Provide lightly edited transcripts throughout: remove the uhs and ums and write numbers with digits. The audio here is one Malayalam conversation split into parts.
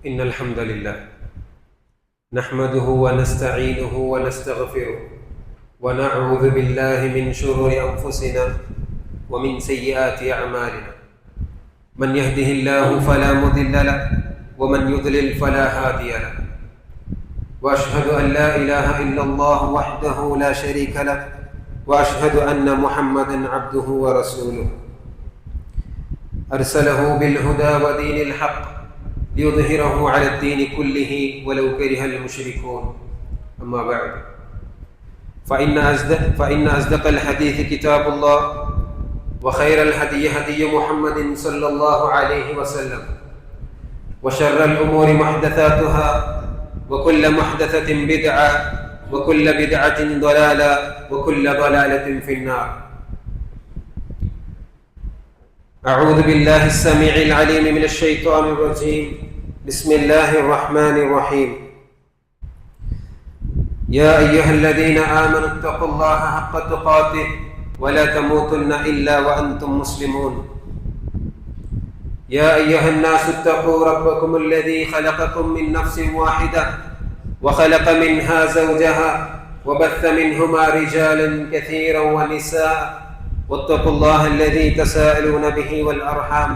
إن الحمد لله نحمده ونستعينه ونستغفره ونعوذ بالله من شرور أنفسنا ومن سيئات أعمالنا من يهده الله فلا مضل له ومن يضلل فلا هادي له وأشهد أن لا إله إلا الله وحده لا شريك له وأشهد أن محمدا عبده ورسوله أرسله بالهدى ودين الحق ليظهره على الدين كله ولو كره المشركون. أما بعد فإن أصدق الحديث كتاب الله وخير الهدي هدي محمد صلى الله عليه وسلم وشر الأمور محدثاتها وكل محدثة بدعة وكل بدعة ضلالة وكل ضلالة في النار. أعوذ بالله السميع العليم من الشيطان الرجيم. بسم الله الرحمن الرحيم. يا أيها الذين آمنوا اتقوا الله حق تقاته ولا تموتن إلا وأنتم مسلمون. يا أيها الناس اتقوا ربكم الذي خلقكم من نفس واحدة وخلق منها زوجها وبث منهما رجالا كثيرا ونساء واتقوا الله الذي تساءلون به والأرحام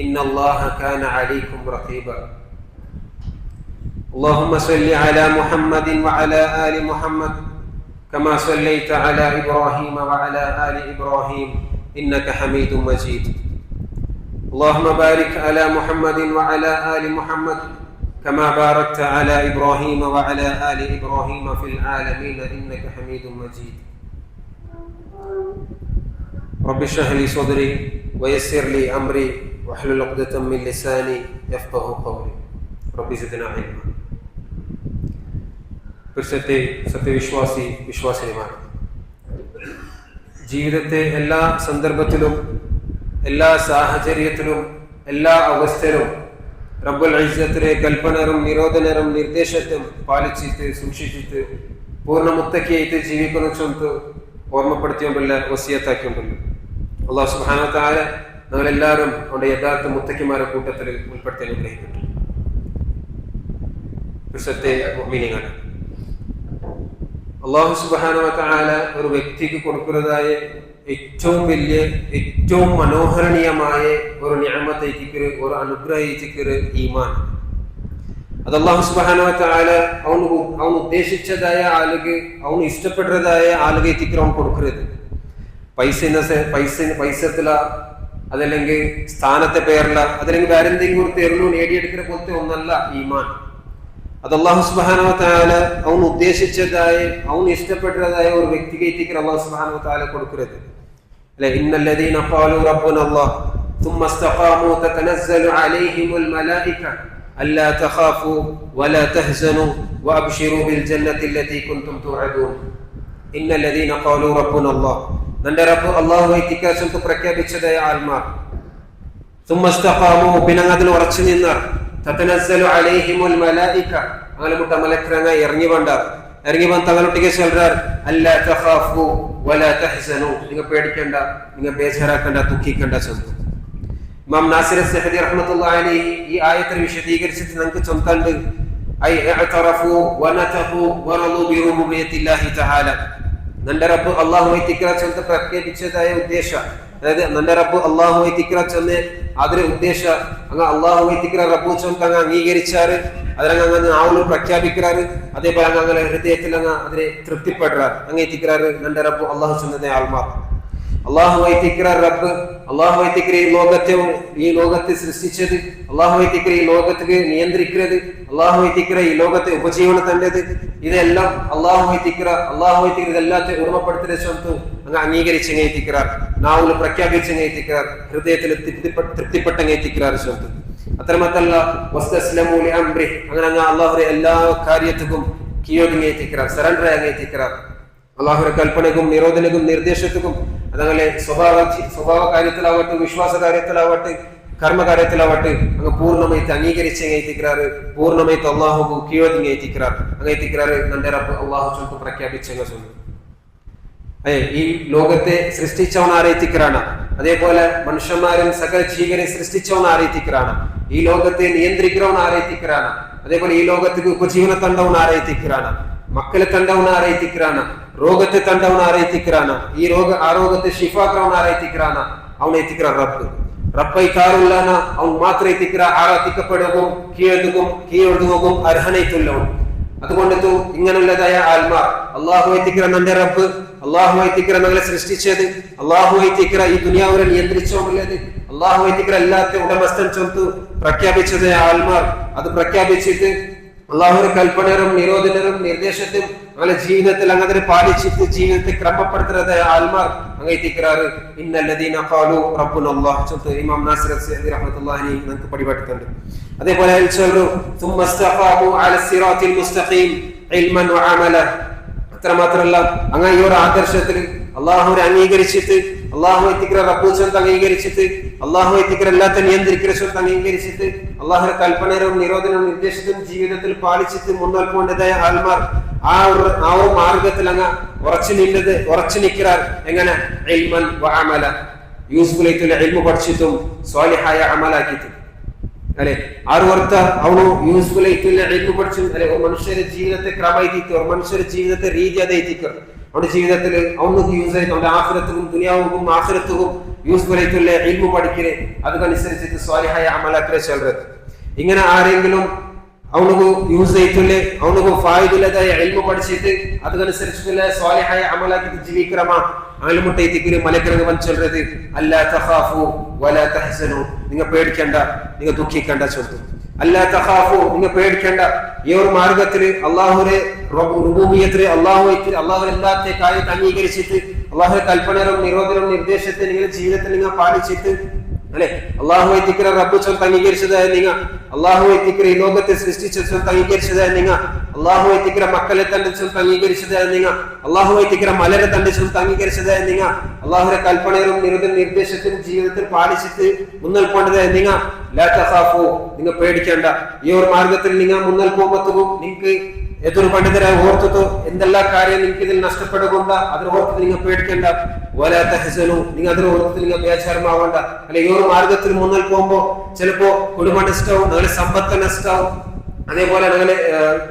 إن الله كان عليكم رقيبا. اللهم صل على محمد وعلى آل محمد كما صليت على إبراهيم وعلى آل إبراهيم إنك حميد مجيد. اللهم بارك على محمد وعلى آل محمد كما باركت على إبراهيم وعلى آل إبراهيم في العالمين إنك حميد مجيد. رب اشرح لي صدري ويسر لي أمري واحلل عقدة من لساني يفقهوا قولي. رب زدنا علما. വിശ്വാസിനിമാർ, ജീവിതത്തെ എല്ലാ സന്ദർഭത്തിലും എല്ലാ സാഹചര്യത്തിലും എല്ലാ അവസ്ഥയിലും റബ്ബുൽ ഇസ്സത്തിലെ കൽപ്പനറും നിരോധനറും നിർദ്ദേശത്തും പാലിച്ചിട്ട് സൂക്ഷിച്ചിട്ട് പൂർണ്ണ മുത്തക്കിയായിട്ട് ജീവിക്കുന്ന ചൊന്ത് ഓർമ്മപ്പെടുത്തിയോണ്ടല്ല, വസിയത്താക്കിയോണ്ടല്ലോ. അല്ലാഹു സുബ്ഹാനഹു വ തആല ഞങ്ങളെല്ലാവരും അവരുടെ യഥാർത്ഥ മുത്തക്കിമാരുടെ കൂട്ടത്തിൽ ഉൾപ്പെടുത്തി അനുഗ്രഹിക്കട്ടെ. മുഅ്മിനീങ്ങളെ, അല്ലാഹു സുബ്ഹാനഹു വ തആല ഒരു വ്യക്തിക്ക് കൊടുക്കുന്നതായ ഏറ്റവും വലിയ ഏറ്റവും മനോഹരണീയമായ ഒരു നിഅമത്ത്, ഒരു അനുഗ്രഹം ഈമാൻ. അത് അല്ലാഹു സുബ്ഹാനഹു വ തആല അവൻ ഉദ്ദേശിച്ചതായ ആളുകൾ, അവൻ ഇഷ്ടപ്പെട്ടതായ ആളുകൾക്ക് അവൻ കൊടുക്കരുത്. പൈസത്തില, അതല്ലെങ്കിൽ സ്ഥാനത്തെ പേരില, അതല്ലെങ്കിൽ വേറെ എന്തെങ്കിലും ഒരു തെരുവ് നേടിയെടുക്കുന്ന പോലത്തെ ഒന്നല്ല ഈമാൻ. അത് അല്ലാഹു സുബ്ഹാനഹു വ തആല അവൻ ഉദ്ദേശിച്ചതായ, അവൻ ഇഷ്ടപ്പെട്ടതായ ഒരു വ്യക്തിക്ക് അല്ലാഹു സുബ്ഹാനഹു വ തആല കൊടുക്കരുത്. അല്ലെ, ഇന്നല്ലദീന ഖാലൂ റബ്ബുനല്ലാഹ് ثم استقاموا تتنزل عليهم الملائكة ألا تخافوا ولا تحزنوا وأبشروا بالجنة التي كنتم توعدون. إن الذين قالوا ربنا الله, നന്റെ റബ്ബ് അല്ലാഹുവെ തിക്കാശത്ത് പ്രഖ്യാപിച്ചതായ ആത്മാർ, ثم استقاموا, പിന്നെ അതിൽ ഉറച്ചു നിന്നാർ, തതനസ്സലു അലൈഹിമുൽ മലായിക, അങ്ങനെ മുട്ട മലക്കറങ്ങ ഇറങ്ങി വന്ന് തങ്ങളൊട്ടിക്ക് ചൊല്ലാർ, അല്ലാ തഖാഫു വലാ തഹ്സനു, നിങ്ങൾ പേടിക്കണ്ട, നിങ്ങൾ ബേജാറാക്കണ്ട, ദുഃഖിക്കണ്ട ചൊല്ലും. ഇമാം നാസിർ സഅദി റഹ്മത്തുള്ളാഹി അലൈഹി ഈ ആയത്തിനെ വിശദീകരിച്ചിട്ട് നമുക്ക് ചൊല്ലുന്നുണ്ട്, ഐ അഅതറഫു വനതഹു വറളു ബിറുബൂബിയത്തില്ലാഹി തആല. നന്റെ റബ്ബ് അല്ലാഹുവെ തിക്ര ചൊല്ല് പ്രഖ്യാപിച്ചതായ ഉദ്ദേശം, അതായത് നന്റെ റബ്ബ് അല്ലാഹുവെ തിക്ര ചൊല്ല് അതിന്റെ ഉദ്ദേശം അങ്ങ് അല്ലാഹുവെ തിക്ര റബ്ബ് ചൊല്ല് അങ്ങ് അംഗീകരിച്ചാറ്, അതിലങ്ങ് ആവുന്നു പ്രഖ്യാപിക്കാറ്, അതേപോലെ അങ്ങനെ ഹൃദയത്തിൽ അങ്ങ് അതിനെ തൃപ്തിപ്പെടാറ്, അങ്ങേ തിക്രാറ് നന്റെ റബ്ബ് അല്ലാഹു ചൊല്ലുന്ന ആൾമാർ. അല്ലാഹുവെ തിക്ര റബ്ബ്, അല്ലാഹുവെ തിക്ര ഈ ലോകത്തെ സൃഷ്ടിച്ചത്, അല്ലാഹുവെ തിക്ര ഈ ലോകത്തെ നിയന്ത്രിക്കുന്നത്, അല്ലാഹുവെ തിക്ര ഈ ലോകത്തെ ഉപജീവനം തന്നത്, ഇതെല്ലാം അല്ലാഹുവെ തിക്ര ഇതെല്ലാത്തെ ഓർമ്മപ്പെടുത്തുന്ന സ്വന്തം അങ്ങ് അംഗീകരിച്ചങ്ങേ തിക്രാർ, നാവില് പ്രഖ്യാപിച്ചങ്ങേ തിക്രാർ, ഹൃദയത്തിൽ തൃപ്തിപ്പെട്ടങ്ങേ തിക്രാർ സ്വന്തം. അത്രമാത്രല്ല വസ്തസ്ലമു ലിഅംരി, അങ്ങനെ അങ്ങ് അല്ലാഹുവിന്റെ എല്ലാ കാര്യത്തിനും കീഴൊതുങ്ങേ തിക്രാർ, സറണ്ടർ ആങ്ങേ തിക്രാർ. അല്ലാഹുവിന്റെ കൽപ്പനക്കും നിരോധനക്കും നിർദ്ദേശത്തിനും, അതങ്ങനെ സ്വഭാവ കാര്യത്തിലാവട്ടെ, വിശ്വാസ കാര്യത്തിലാവട്ടെ, കർമ്മകാര്യത്തിലാവട്ടെ, അങ്ങ് പൂർണ്ണമായിട്ട് അംഗീകരിച്ചങ്ങേ തിക്രാറ്, പൂർണ്ണമായിട്ട് അല്ലാഹുക്ക് കീഴൊതുങ്ങേ തിക്രാർ, അങ്ങേ തിക്രാറ് നന്റെ റബ്ബ് അല്ലാഹു ചൊല്ല് പ്രഖ്യാപിച്ചങ്ങ ചൊല്ലും. ഈ ലോകത്തെ സൃഷ്ടിച്ചവൻ ആരെ തിക്രാണ്? അതേപോലെ മനുഷ്യന്മാരും സകല ജീവനെ സൃഷ്ടിച്ചവൻ ആരയിത്തിക്കറാണ്, ഈ ലോകത്തെ നിയന്ത്രിக்கிறവൻ ആരയിത്തിക്കറാണ്, അതേപോലെ ഈ ലോകത്തേക്ക് ഉപജീവന തണ്ടവൻ ആരയിത്തിക്കറാണ്, മക്കളെ തണ്ടവൻ ആരയിത്തിക്കറാണ്, രോഗത്തെ തണ്ടവൻ ആരയിത്തിക്കറാണ്, ഈ രോഗത്തെ ഷിഫാக்கிறവൻ ആരയിത്തിക്കറാണ്, അവനെ എത്തിക്കിற റബ്ബ്. റബ്ബൈക്കാറുള്ളാന അവൻ മാത്രം എത്തിക്കിற ആരാധിക്കപ്പെടുകയും കീഴൊഴുകുകയും അർഹനയിട്ടുള്ളവൻ. അതുകൊണ്ട് ഇങ്ങനെയുള്ളതായ ആത്മാർ അള്ളാഹു എത്തിക്കിற നന്റെ റബ്ബ്, അള്ളാഹു എത്തിക്കിற ഞങ്ങളെ സൃഷ്ടിച്ചത്, അള്ളാഹു എത്തിക്കിற ഈ ദുനിയാവിനെ നിയന്ത്രിച്ചോന്നുള്ളത്, അള്ളാഹു എത്തിക്കിற എല്ലാത്തെ ഉടമസ്ഥൻ ചൊന്തു പ്രഖ്യാപിച്ചത് ആത്മാർ. അത് പ്രഖ്യാപിച്ചിട്ട് അള്ളാഹുവിന്റെ കൽപ്പനരും നിരോധനരും നിർദ്ദേശത്തും അങ്ങനെ ജീവിതത്തിൽ അങ്ങനെ പാലിച്ചിട്ട് ജീവിതത്തെ ക്രമപ്പെടുത്തുന്നത് ആൽമാർ അങ്ങനെ എത്തിക്കാറ്. ഇന്നല്ലദീന ഖാലു റബ്ബുനല്ലാഹ് ചൊല്ല് ഇമാം നാസിർ സഅദി റഹ്മത്തുള്ളാഹി നമുക്ക് പഠിപ്പിക്കുന്നുണ്ട്. അതേപോലെ ثم استقاموا على الصراط المستقيم علما وعملا. അത്രമാത്രമല്ല അങ്ങനെ ഈ ഒരു ആദർശത്തിൽ അള്ളാഹുവിനെ അംഗീകരിച്ചിട്ട്, അള്ളാഹു എത്തിക്കിற റബ്ബു ചൊല്ല് അംഗീകരിച്ചിട്ട്, അള്ളാഹു എത്തിക്കിற എല്ലാത്തെ നിയന്ത്രിക്കുന്ന ചൊല്ല് അംഗീകരിച്ചിട്ട്, അള്ളാഹുവിന്റെ കൽപ്പനയും നിരോധനവും നിർദ്ദേശത്തും ജീവിതത്തിൽ പാലിച്ചിട്ട് മുന്നോട്ടുകൊണ്ടതായ ആൽമാർ ആ ഒരു മാർഗത്തിൽ അങ്ങ് ഉറച്ചു നിൽക്കാർ. എങ്ങനെ? ഇൽമൻ വഅമല, യൂസ്ഫുൾ ആയിട്ടുള്ള ഇൽമു പഠിച്ചിട്ടും സ്വാലിഹായ അമലാക്കിയിട്ടും അല്ലെ ആറ് വർത്ത ಅವನು ಯೂಸ್ಫುಲ್ ಆಯ್ತಿಲ್ಲ ಇಲ್ಮು പഠിച്ചു അല്ലെ മനുഷ്യರ ജീവിതത്തെ ക്രമമായിട്ട് മനുഷ്യರ ജീവിതത്തെ രീതി അതೈತಿಕ അവന്റെ ജീവിതത്തിൽ അവനക്ക് യൂസ് ആയിട്ട് അവന്റെ ആഖിറത്തും ദുനിയാവുക്കും ആഖിറത്തും യൂസ്ഫുൾ ആയിട്ടുള്ള ഇൽമു പഠിക്കരെ അതനുസരിച്ചിട്ട് സ്വാലിഹായ അമലാക്കരെ ചെല്ലുന്നത്. ഇങ്ങനെ ആരെങ്കിലും അവനക്ക് യൂസ് ആയിട്ടുള്ള അവനക്ക് ഫായിദുള്ളതായ ഇൽമു പഠിച്ചിട്ട് അതനുസരിച്ചിട്ടുള്ള സ്വാലിഹായ അമലാക്കി ജീവിക്കറമാ അങ്ങനെ മുട്ടൈത്തിക്ക് മലക്കിറങ്ങ് വന്ന് ചൊല്ലുന്നത് അല്ലാ തഖാഫു വലാ തഹ്സനു, നിങ്ങൾ പേടിക്കണ്ട, നിങ്ങൾ ദുഃഖിക്കണ്ട ചൊല്ലും. അല്ലാ തഖാഫു, നിങ്ങൾ പേടിക്കണ്ട. ഈ ഒരു മാർഗത്തിൽ അള്ളാഹുരെ റുബൂബിയത്തില് അള്ളാഹു എല്ലാത്തെ കാര്യത്തെ അംഗീകരിച്ചിട്ട് അള്ളാഹുടെ കൽപ്പനയും നിരോധനവും നിർദ്ദേശത്തെ നിങ്ങളുടെ ജീവിതത്തിൽ നിങ്ങൾ പാലിച്ചിട്ട് അല്ലെ അള്ളാഹു എത്തിക്കിற റബ്ബ് ചൊല്ല് അംഗീകരിച്ചതായ നിങ്ങൾ, അള്ളാഹു എത്തിക്കിற ഈ ലോകത്തെ സൃഷ്ടിച്ച ചൊല്ല് അംഗീകരിച്ചതായ നിങ്ങൾ, അള്ളാഹു എത്തിക്കിற മക്കളെ തന്റെ ചൊല്ല് അംഗീകരിച്ചതായ നിങ്ങൾ, അള്ളാഹു എത്തിക്കിற മലരെ തന്റെ ചൊല്ല് അംഗീകരിച്ചതായ നിങ്ങൾ, അള്ളാഹുടെ കൽപ്പനയും നിരോധന നിർദ്ദേശത്തിനും ജീവിതത്തിൽ പാലിച്ചിട്ട് മുന്നൽ പോണ്ടതായ നിങ്ങൾ, ലാ തഖാഫു, നിങ്ങൾ പേടിക്കേണ്ട. ഈ ഒരു മാർഗത്തിൽ നിങ്ങൾ മുന്നൽ പോകുമ്പോഴത്തേക്കും നിങ്ങൾക്ക് എതൊരു പണ്ഡിതരായി ഓർത്തത് എന്തെല്ലാം കാര്യം നിങ്ങൾക്ക് ഇതിൽ നഷ്ടപ്പെടുകൊണ്ട അതിന് ഓർത്ത് നിങ്ങൾ പേടിക്കേണ്ട. വലാ തഹ്സനു, നിങ്ങൾ അതിന് ഓർത്ത് നിങ്ങൾ ബേജാരമാവണ്ട. അല്ലെ ഈ ഒരു മാർഗത്തിൽ മുന്നൽ പോകുമ്പോ ചിലപ്പോ കുടുംബ നഷ്ടവും ഞങ്ങളെ സമ്പത്ത് നഷ്ടവും, അതേപോലെ ഞങ്ങളെ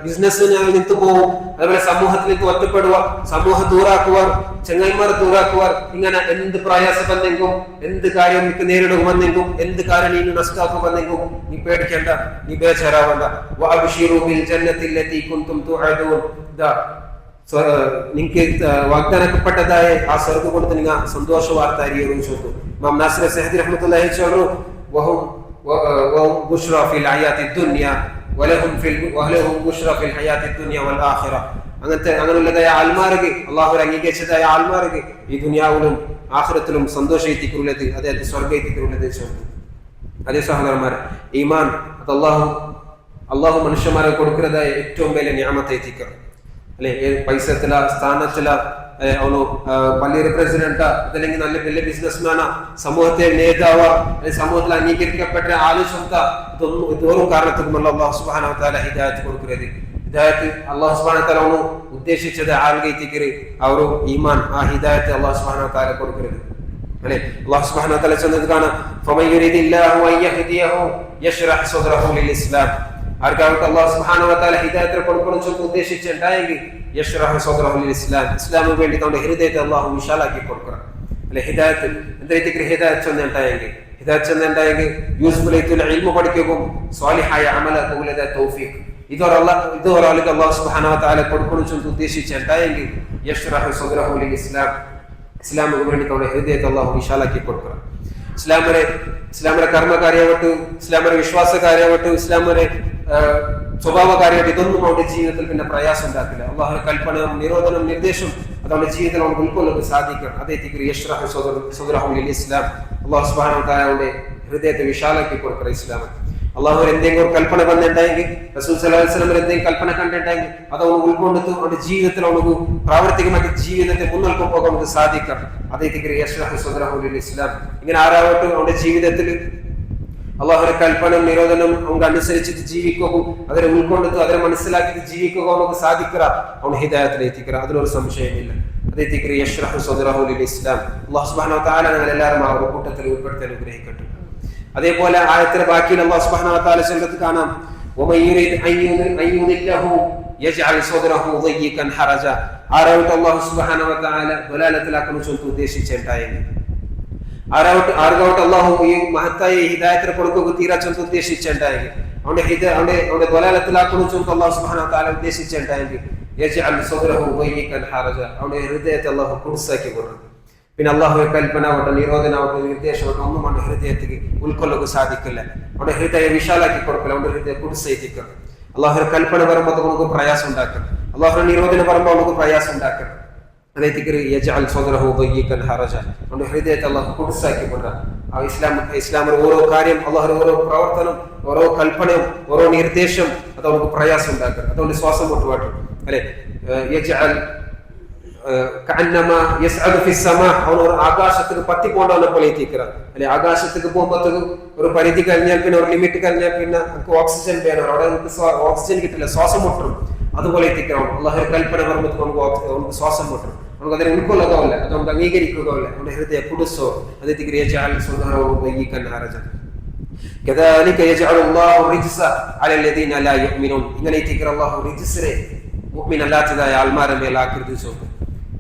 ബിസിനസ് ഞങ്ങൾ നിന്നു പോകും, അതേപോലെ സമൂഹത്തിലേക്ക് ഒറ്റപ്പെടുക, സമൂഹം ദൂരാക്കുവാർ, ചെങ്ങന്മാർ ദൂരാക്കുവാർ. ഇങ്ങനെ എന്ത് പ്രയാസം വന്നെങ്കും എന്ത് കാര്യം നിനക്ക് നേരിടുമെന്നെങ്കും എന്ത് കാര്യം നീ നഷ്ടാക്കുമെന്നെങ്കും നീ പേടിക്കേണ്ട, നീ ബേജാറാവണ്ട. വഅബ്ശിറൂ ബിൽ ജന്നത്തി അല്ലതി കുൻതും തുഅദൂൻ, നിങ്ങൾക്ക് വാഗ്ദാനപ്പെട്ടതായ ആ സ്വർഗ്ഗം കൊടുത്ത് നിങ്ങൾ സന്തോഷ വാർത്ത അറിയുകയും ചെയ്തു. ഇമാം നാസിർ സഅദി റഹ്മത്തുള്ളാഹി ചൊല്ലു വഹും ബുശ്റാ ഫിൽ ഹയാത്തി ദുനിയ വലഹും ബുശ്റാ ഫിൽ ഹയാത്തി ദുനിയ വൽ ആഖിറ. അങ്ങനെയുള്ളതായ ആൽമാർക്ക് അള്ളാഹു അംഗീകരിച്ചതായ ആൽമാർക്ക് ഈ ദുനിയാവിലും ആഖിറത്തിലും സന്തോഷത്തിക്കുള്ളത്, അതായത് സ്വർഗ്ഗത്തിക്കുള്ളത് ചൊല്ലു. അതേ സഹോദരന്മാരെ, ഈമാൻ അത് അള്ളാഹു മനുഷ്യന്മാരെ കൊടുക്കുന്നതായ ഏറ്റവും വലിയ നിഅമത്തെ എത്തിക്കണം അല്ലെ. പൈസത്തില സ്ഥാനത്തില ಅವನು പള്ളിയുടെ പ്രസിഡന്റ് അതല്ലെങ്കിൽ നല്ല വലിയ ബിസിനസ്മാനാ, സമൂഹത്തെ നേതാവ്, സമൂഹത്തിൽ അംഗീകരിക്കപ്പെട്ട ആലോചന, ഇതൊന്നും കാരണത്തിനുമുള്ള അള്ളാഹു സുബ്ഹാനഹു വ തആല ഹിദായത്ത് കൊടുക്കുന്നത്. ഹിദായത്ത് അള്ളാഹു സുബ്ഹാനഹു വ തആല അവನು ഉദ്ദേശിച്ചത് ആൾഗൈത്തിക്കര് ಅವರು ഈമാൻ ആ ഹിദായത്ത് അള്ളാഹു സുബ്ഹാനഹു വ തആല കൊടുക്കുന്നത് അല്ലെ. അള്ളാഹു സുബ്ഹാനഹു വ തആല ചെന്നത് കാണാം, ഫമൻ യുരിദില്ലാഹു അൻ യഹ്ദിയഹു യശ്റഹ് സദ്റഹു ലിൽ-ഇസ്ലാം. ആർക്കാവട്ടെ അള്ളാഹു സുബ്ഹാനഹു വ തആല ഹിദായത്ത് കൊടുക്കണം ഉദ്ദേശിച്ചിട്ടുണ്ടായെങ്കിൽ യശ്റഹ് സദ്റഹു ലിൽ-ഇസ്ലാം, ഇസ്ലാമിന് വേണ്ടി തന്റെ ഹൃദയത്തെ അള്ളാഹു വിശാലാക്കി കൊടുക്കണം അല്ലെ. ഹിദായത്ത് എന്തെങ്കിലും ഹിദായത്ത് ചെന്നുണ്ടായെങ്കിൽ യൂസ്ഫുൾ ആയിട്ടുള്ള ഇൽമു പഠിക്കുകയും സ്വാലിഹായ അമലാക്കുകയും തൗഫീഖ് ഇതൊരാൾക്ക് അള്ളാഹു സുബ്ഹാനഹു വ തആല കൊടുക്കണം ഉദ്ദേശിച്ചിട്ടുണ്ടായെങ്കിൽ യശ്റഹ് സദ്റഹു ലിൽ-ഇസ്ലാം, ഇസ്ലാമിന് വേണ്ടി തന്റെ ഹൃദയത്തെ അള്ളാഹു വിശാലാക്കി കൊടുക്കണം. ഇസ്ലാമിലെ കർമ്മകാര്യമായിട്ട്, ഇസ്ലാമിലെ വിശ്വാസകാര്യമായിട്ട്, ഇസ്ലാമിലെ സ്വഭാവകാര്യമായിട്ട് ഇതൊന്നും അവന്റെ ജീവിതത്തിൽ പിന്നെ പ്രയാസം ഉണ്ടാക്കില്ല. അള്ളാഹുവിന്റെ കൽപ്പനയും നിരോധനം നിർദ്ദേശം അത് അവന്റെ ജീവിതത്തിൽ അവർക്ക് ഉൾക്കൊള്ളാൻ സാധിക്കണം. അതേറ്റിക്ക് യശ്റഹ് സദ്റഹു ലിൽ-ഇസ്ലാം, അള്ളാഹു സുബ്ഹാനഹു വ തആല അവന്റെ ഹൃദയത്തെ വിശാലാക്കി കൊടുക്കണം ഇസ്ലാം. അള്ളാഹു എന്തെങ്കിലും ഒരു കൽപ്പന വന്നിട്ടുണ്ടെങ്കിൽ, റസൂൽ സ്വല്ലല്ലാഹു അലൈഹി വസല്ലം എന്തെങ്കിലും കൽപ്പന കണ്ടിട്ടുണ്ടെങ്കിൽ അത് അവന് ഉൾക്കൊണ്ടിട്ട് അവന്റെ ജീവിതത്തിൽ അവനക്ക് പ്രാവർത്തികമായിട്ട് ജീവിതത്തെ മുന്നോട്ട് പോകാൻ നമുക്ക് സാധിക്കണം. അതേറ്റിക്ക് യശ്റഹ് സദ്റഹു ലിൽ-ഇസ്ലാം. ഇങ്ങനെ ആരാവട്ടെ അവന്റെ ജീവിതത്തിൽ അള്ളാഹുവിന്റെ കൽപ്പനയും നിരോധനം അവർക്ക് അനുസരിച്ചിട്ട് ജീവിക്കുകയും അതിനെ ഉൾക്കൊണ്ടിട്ട് അതിനെ മനസ്സിലാക്കിയിട്ട് ജീവിക്കുക നമുക്ക് സാധിക്കുക, അവൻ ഹിദായത്തിലെത്തിക്കുക, അതിലൊരു സംശയമില്ല. അതേ തിക്രി യശ്റഹു സദ്റഹു ലിൽ ഇസ്ലാം. അല്ലാഹു സുബ്ഹാനഹു വ തആല ഞങ്ങൾ എല്ലാവരും ആ ഒരു കൂട്ടത്തിൽ ഉൾപ്പെടുത്തി അനുഗ്രഹിക്കട്ടെ. അതേപോലെ ആയത്തിന്റെ ബാക്കിയിൽ അല്ലാഹു സുബ്ഹാനഹു വ തആല ചൊല്ലുന്നത് കാണാം, വമൻ യുരിദ് അൻ യുദില്ലഹു യജ്അൽ സദ്റഹു ദയ്യിഖൻ ഹറജ. ആരാവട്ടെ അല്ലാഹു സുബ്ഹാനഹു വ തആല ദലാലത്തിലാക്കുന്നു ചൊല്ലുന്നു ഉദ്ദേശിച്ചിട്ടായെങ്കിൽ, ആർക്കാവട്ടെ അല്ലാഹു ഈ മഹത്തായ ഹിദായത്തിനെ കൊടുക്കുക തീരാ ചൊല്ലുന്നു ഉദ്ദേശിച്ചിട്ടായെങ്കിൽ, അവന്റെ ദലാലത്തിലാക്കുന്നു ചൊല്ലുന്നു അല്ലാഹു സുബ്ഹാനഹു വ തആല ഉദ്ദേശിച്ചിട്ടായെങ്കിൽ യജ്അൽ സദ്റഹു ദയ്യിഖൻ ഹറജ, അവന്റെ ഹൃദയത്തെ അല്ലാഹു കുർസാക്കി കൊടുക്കും. പിന്നെ അള്ളാഹുവെ കൽപ്പനാവട്ടെ, നിരോധനാവട്ടെ, നിർദ്ദേശമാവട്ടെ ഒന്നും അവന്റെ ഹൃദയത്തിൽ ഉൾക്കൊള്ളുക സാധിക്കില്ല. അവന്റെ ഹൃദയം വിശാലാക്കി കൊടുക്കില്ല, അവന്റെ ഹൃദയം കുടിസേറ്റിക്കണം. അള്ളാഹുവിന്റെ കൽപ്പന പറയുമ്പോൾ നമുക്ക് പ്രയാസം ഉണ്ടാക്കണം, അള്ളാഹുവിന്റെ നിരോധനം പറയുമ്പോൾ നമുക്ക് പ്രയാസം ഉണ്ടാക്കണം. അതേക്ക് യജ്അൽ സദ്റഹു ദയ്യിഖൻ ഹറജ, അവന്റെ ഹൃദയത്തെ അള്ളാഹു കുടിസാക്കി കൊടുക്കുക. ആ ഇസ്ലാമിൽ ഓരോ കാര്യം, അള്ളാഹുവിന്റെ ഓരോ പ്രവർത്തനം, ഓരോ കൽപ്പനയും ഓരോ നിർദ്ദേശം അത് നമുക്ക് പ്രയാസം ഉണ്ടാക്കണം. അതുകൊണ്ട് ശ്വാസം മുട്ടുപാട്ടും അല്ലെ, യജ്അൽ അവൻ ആകാശത്തേക്ക് പത്തിക്കൊണ്ടാണ് പോലെ എത്തിക്കുക അല്ലെ. ആകാശത്തേക്ക് പോകുമ്പോഴത്തേക്ക് ഒരു പരിധി കഴിഞ്ഞാൽ പിന്നെ ഒരു ലിമിറ്റ് കഴിഞ്ഞാൽ പിന്നെ നമുക്ക് ഓക്സിജൻ വേണം, അവിടെ നമുക്ക് ഓക്സിജൻ കിട്ടില്ല, ശ്വാസം മുട്ടും. അതുപോലെ എത്തിക്കണം. അള്ളാഹു കൽപ്പന പറയുമ്പോൾ നമുക്ക് ശ്വാസം മുട്ടും, നമുക്ക് അതിനെ ഉൾക്കൊള്ളുകയില്ല, അത് നമുക്ക് അംഗീകരിക്കുകയില്ല. നമ്മുടെ ഹൃദയ കുടുസോ അതേ ഇങ്ങനെ അള്ളാഹു റിജിസിനെ മുഅ്മിൻ അല്ലാത്തതായ ആൾമാരെ മേൽ ആകൃതിച്ചു.